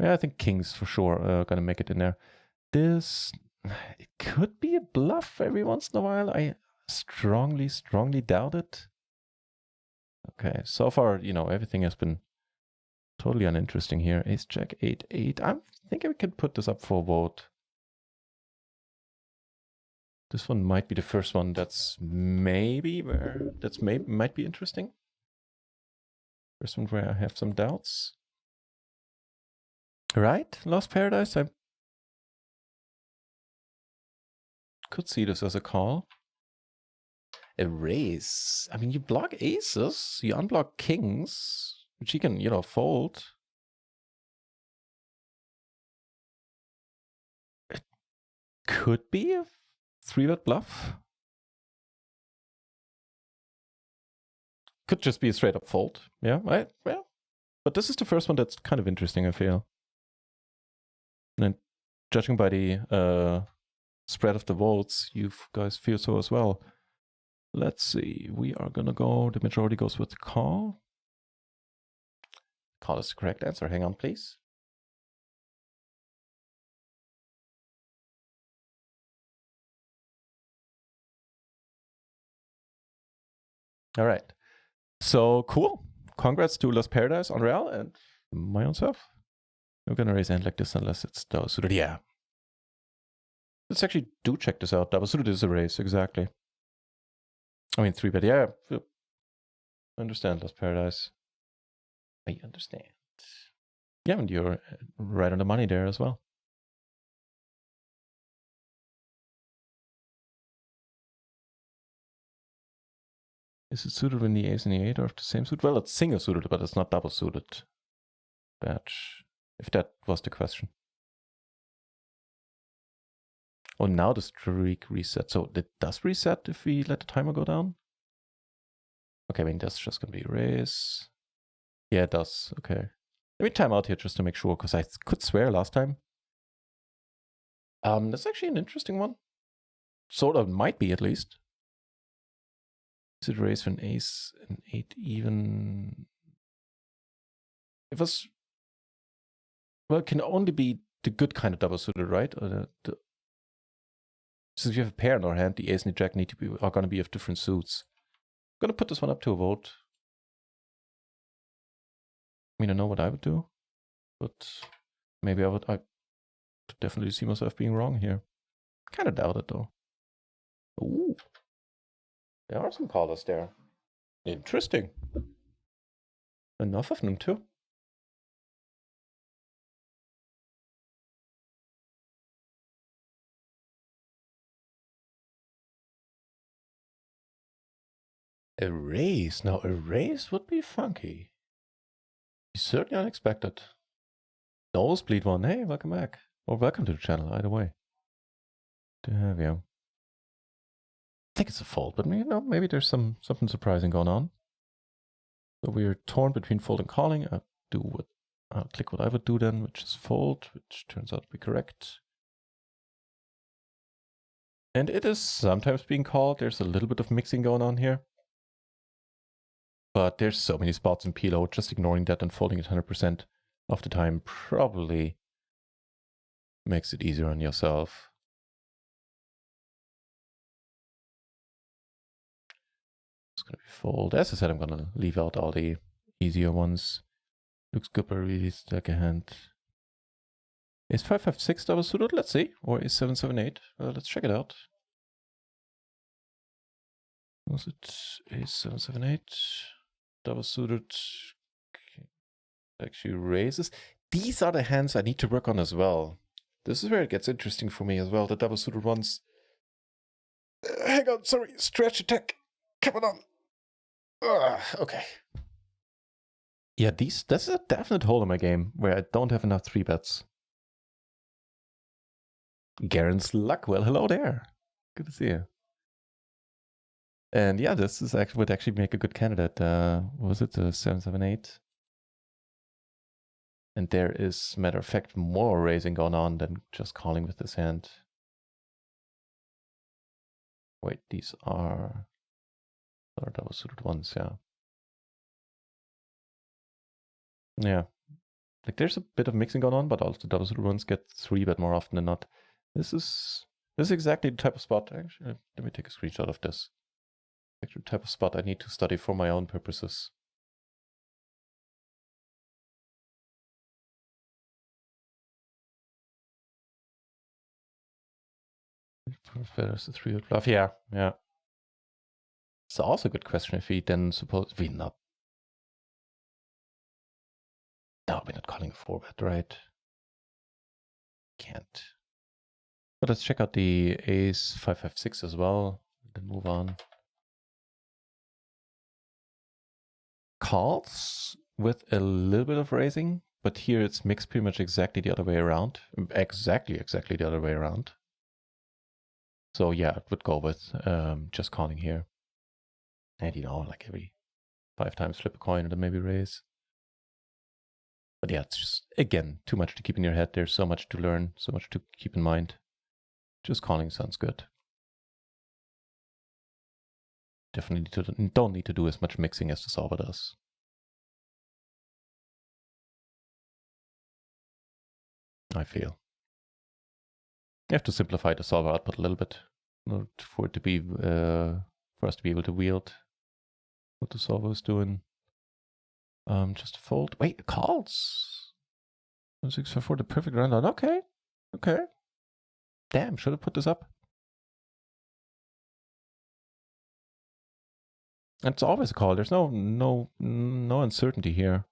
Yeah, I think kings for sure are gonna make it in there. This, it could be a bluff every once in a while. I strongly doubt it. Okay, so far, you know, everything has been totally uninteresting here. Ace jack 8-8. I'm thinking we could put this up for a vote. This one might be the first one that's might be interesting. First one where I have some doubts. Right? Lost Paradise, I could see this as a call. A raise. I mean, you block aces, you unblock kings, which you can, you know, fold. It could be a 3-bet bluff. could just be a straight up fold. Yeah, well, but this is the first one that's kind of interesting, I feel. And judging by the spread of the votes, you guys feel so as well. Let's see. We are gonna go. The majority goes with the call. Call is the correct answer. Hang on, please. All right. So cool. Congrats to Lost Paradise on Real and my own self. I'm gonna raise a hand like this unless it's double suited. Yeah. Let's actually do check this out. Double suited is a raise, exactly. I mean, 3-bet. Yeah. I understand Lost Paradise. I understand. Yeah, and you're right on the money there as well. Is it suited when the ace and the 8 are of the same suit? Well, it's single suited, but it's not double suited. Batch. If that was the question. Oh, now the streak resets. So it does reset if we let the timer go down? Okay, I mean, that's just going to be a raise. Yeah, it does. Okay. Let me time out here just to make sure, because I could swear last time. That's actually an interesting one. Sort of, might be at least. Is it raise for an ace and 8 even? It was... Well, it can only be the good kind of double suited, right? Or since we have a pair in our hand, the ace and the jack are going to be of different suits. I'm going to put this one up to a vote. I mean, I know what I would do, but maybe I could definitely see myself being wrong here. Kind of doubt it though. Ooh, there are some callers there. Interesting. Enough of them too. A raise. Now a raise would be funky. Certainly unexpected. Nosebleed one. Hey, welcome back. Or welcome to the channel, either way. To have you. I think it's a fold, but you know, maybe there's something surprising going on. So we're torn between fold and calling. I'll click what I would do then, which is fold, which turns out to be correct. And it is sometimes being called. There's a little bit of mixing going on here. But there's so many spots in PLO, just ignoring that and folding it 100% of the time probably makes it easier on yourself. It's going to be fold. As I said, I'm going to leave out all the easier ones. Looks good, but really stack a hand. Is 5-5-6 double suited? Let's see. Or is 7-7-8? Let's check it out. Was it a 7-7-8? Double suited. Okay. Actually raises. These are the hands I need to work on as well. This is where it gets interesting for me as well. The double suited ones. Hang on, sorry. Stretch attack. Come on. Okay. Yeah, this is a definite hole in my game where I don't have enough 3-bets. Garen's luck. Well, hello there. Good to see you. And yeah, this is would actually make a good candidate. What was it? The 7-7-8? And there is, matter of fact, more raising going on than just calling with this hand. Wait, these are double suited ones, yeah. Yeah. Like there's a bit of mixing going on, but also double suited ones get 3-bet more often than not. This is exactly the type of spot. Actually, let me take a screenshot of this. Actually, the type of spot I need to study for my own purposes. There's the 3-bet bluff. Yeah. It's also a good question if we then suppose we not. No, we're not calling a 4-bet, right? Can't. But let's check out the ace 5-5-6 as well. Then move on. Calls with a little bit of raising, but here it's mixed pretty much exactly the other way around. Exactly the other way around. So yeah, it would go with just calling here. And you know, like every 5 times, flip a coin, and then maybe raise. But yeah, it's just, again, too much to keep in your head. There's so much to learn, so much to keep in mind. Just calling sounds good. Definitely don't need to do as much mixing as the solver does. I feel. You have to simplify the solver output a little bit for it to be for us to be able to wield what the solver is doing. Just fold. Wait, calls. 654, the perfect rundown. Okay. Okay. Damn, should have put this up. And it's always a call. There's no uncertainty here.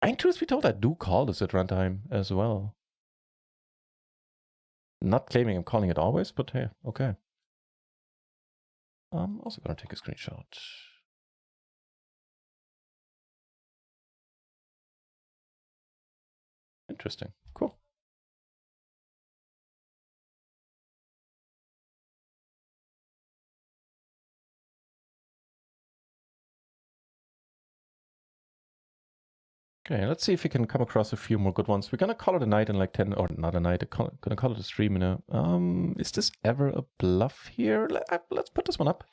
And truth be told, I do call this at runtime as well. Not claiming I'm calling it always, but hey, okay. I'm also gonna take a screenshot. Interesting. Cool. Okay, let's see if we can come across a few more good ones. We're gonna call it a night in like 10, or not a night, gonna call it a stream in a, is this ever a bluff here? Let's put this one up.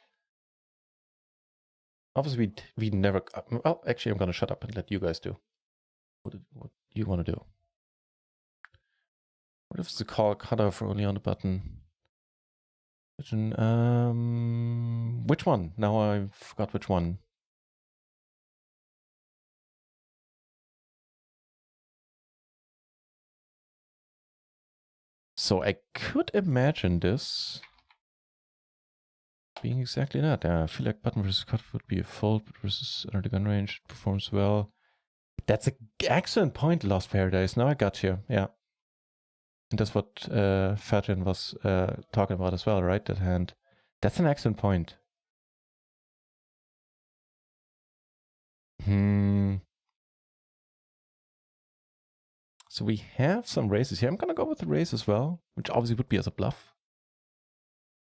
Obviously we never, well, actually I'm gonna shut up and let you guys do what you wanna do. What if it's a call cutoff only on the button? Which one? Now I forgot which one. So I could imagine this being exactly that. Yeah, I feel like button versus cut would be a fold, but versus under the gun range performs well. That's an excellent point, Lost Paradise. Now I got you. Yeah. And that's what Fajin was talking about as well, right? That hand. That's an excellent point. So we have some raises here. I'm gonna go with the raise as well, which obviously would be as a bluff.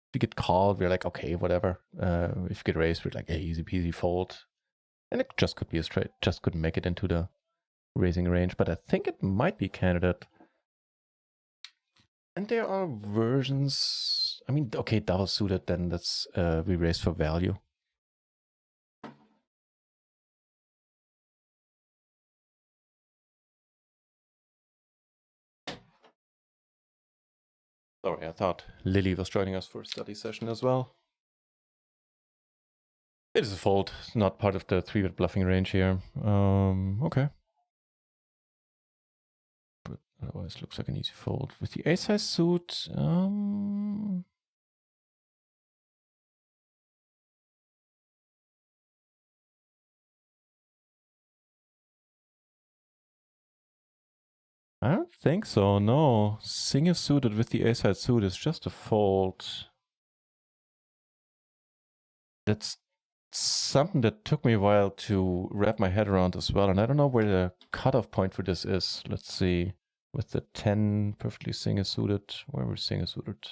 If you get called, we're like, okay, whatever. If you get raised, we're like, hey, easy peasy fold. And it just could be a straight, just couldn't make it into the raising range, but I think it might be a candidate. And there are versions, I mean, okay, double suited, then that's, we raise for value. Sorry, I thought Lily was joining us for a study session as well. It is a fold, not part of the 3-bet bluffing range here. Okay. But otherwise looks like an easy fold. With the ace-high suit, I don't think so, no. Single suited with the ace-high suit is just a fold. That's something that took me a while to wrap my head around as well, and I don't know where the cutoff point for this is. Let's see. With the 10 perfectly single suited, where we're single suited.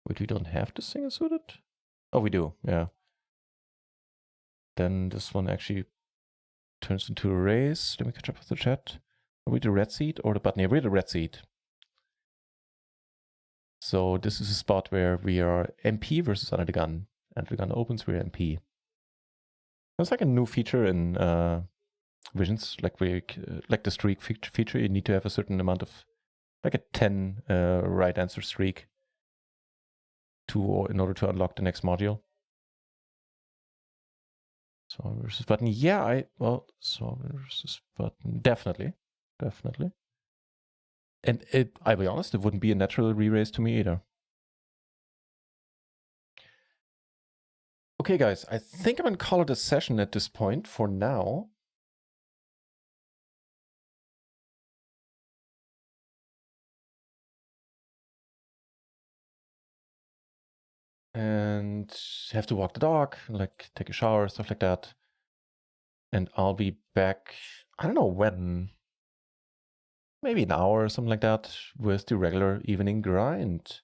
Wait, we don't have the single suited? Oh, we do, yeah. Then this one actually turns into a raise. Let me catch up with the chat. Are we the red seed or the button? Yeah, we're the red seed. So this is a spot where we are MP versus under the gun. Under the gun opens, we're MP. It's like a new feature in Visions, like like the streak feature. You need to have a certain amount of, like a 10 right answer streak in order to unlock the next module. Solver versus button. Yeah, solver versus button. Definitely. And I'll be honest, it wouldn't be a natural re-raise to me either. Okay, guys, I think I'm gonna call it a session at this point for now. And have to walk the dog, like take a shower, stuff like that. And I'll be back, I don't know when, maybe an hour or something like that, with the regular evening grind.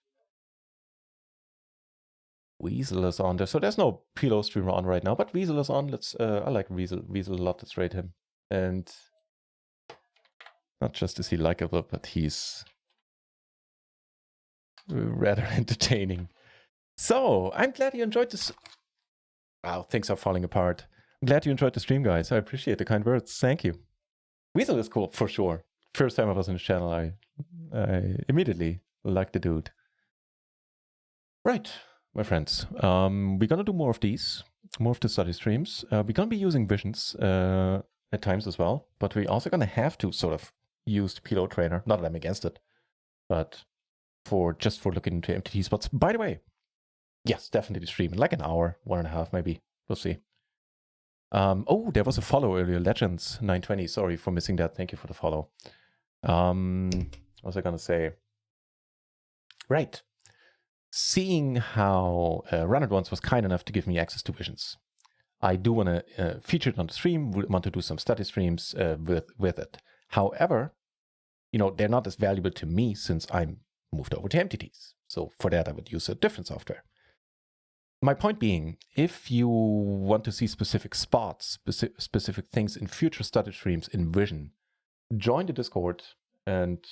Weasel is on there. So there's no PLO streamer on right now, but Weasel is on. Let's I like Weasel a lot. Let's rate him. And not just is he likable, but he's rather entertaining. So I'm glad you enjoyed this. Wow, things are falling apart. I'm glad you enjoyed the stream, guys. I appreciate the kind words. Thank you. Weasel is cool for sure. First time I was on his channel, I immediately liked the dude. Right, my friends. We're gonna do more of these, more of the study streams. We're gonna be using visions at times as well, but we're also gonna have to sort of use the PLO trainer. Not that I'm against it, but just for looking into MTT spots. By the way, yes, definitely stream in like an hour, 1.5 maybe. We'll see. Oh, there was a follow earlier, Legends 920. Sorry for missing that. Thank you for the follow. What was I gonna say? Right. Seeing how Run It Once was kind enough to give me access to visions, I do want to feature it on the stream. Want to do some study streams with it. However, you know, they're not as valuable to me since I'm moved over to MTTs. So for that, I would use a different software. My point being, if you want to see specific spots, specific things in future study streams in Vision, join the Discord and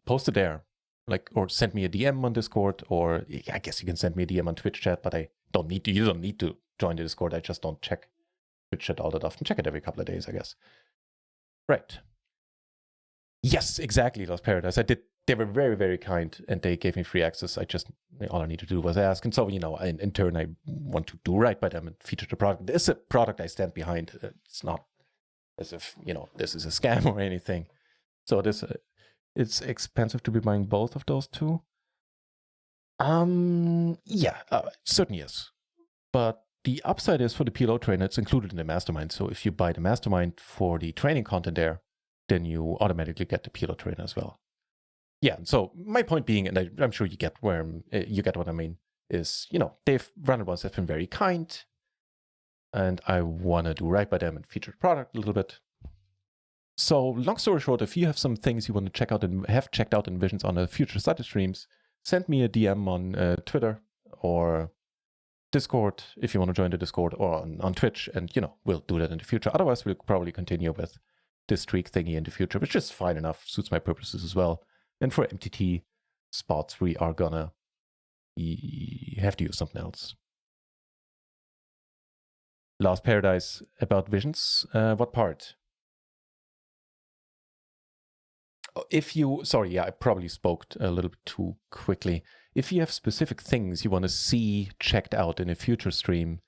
post it there. Like, or send me a DM on Discord, or I guess you can send me a DM on Twitch chat, but I don't need to. You don't need to join the Discord. I just don't check Twitch chat all that often. Check it every couple of days, I guess. Right. Yes, exactly, Lost Paradise. I did. They were very, very kind, and they gave me free access. All I needed to do was ask. And so, you know, in turn, I want to do right by them and feature the product. It's a product I stand behind. It's not as if, you know, this is a scam or anything. So this... it's expensive to be buying both of those two. Yeah, certainly yes. But the upside is for the PLO trainer, it's included in the mastermind. So if you buy the mastermind for the training content there, then you automatically get the PLO trainer as well. Yeah, so my point being, and I'm sure you get what I mean, is, you know, Run It Once have been very kind, and I want to do right by them and feature the product a little bit. So long story short, if you have some things you want to check out and have checked out in Visions on the future study streams, send me a DM on Twitter or Discord if you want to join the Discord, or on Twitch, and, you know, we'll do that in the future. Otherwise, we'll probably continue with this streak thingy in the future, which is fine enough, suits my purposes as well. And for MTT spots, we are gonna have to use something else. Lost Paradise about Visions. What part? Sorry, I probably spoke a little bit too quickly. If you have specific things you want to see checked out in a future stream,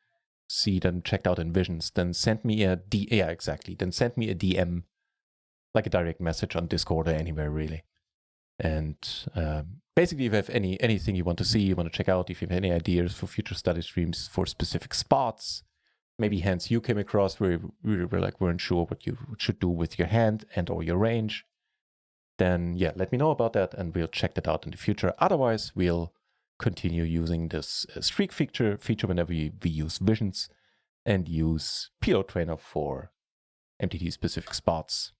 see them checked out in Visions, then send me a Then send me a DM, like a direct message on Discord or anywhere really. And basically, if you have anything you want to see, you want to check out, if you have any ideas for future study streams for specific spots, maybe hands you came across where we weren't sure what you should do with your hand and or your range, then yeah, let me know about that and we'll check that out in the future. Otherwise, we'll continue using this streak feature whenever we use Visions and use PLO Trainer for MTT specific spots.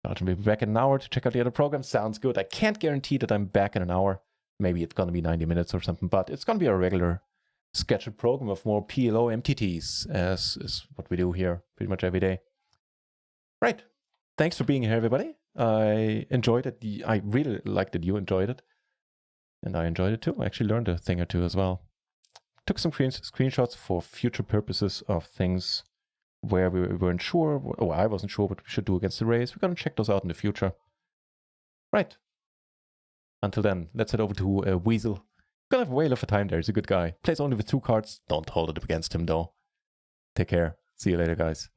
I'll be back in an hour to check out the other program. Sounds good. I can't guarantee that I'm back in an hour. Maybe it's going to be 90 minutes or something, but it's going to be a regular scheduled program of more PLO MTTs, as is what we do here pretty much every day. Right. Thanks for being here, everybody. I enjoyed it. I really liked that you enjoyed it. And I enjoyed it too. I actually learned a thing or two as well. Took some screenshots for future purposes of things where we weren't sure, or I wasn't sure what we should do against the race. We're going to check those out in the future. Right. Until then, let's head over to Weasel. Gonna have a whale of a time there. He's a good guy. Plays only with 2 cards. Don't hold it up against him, though. Take care. See you later, guys.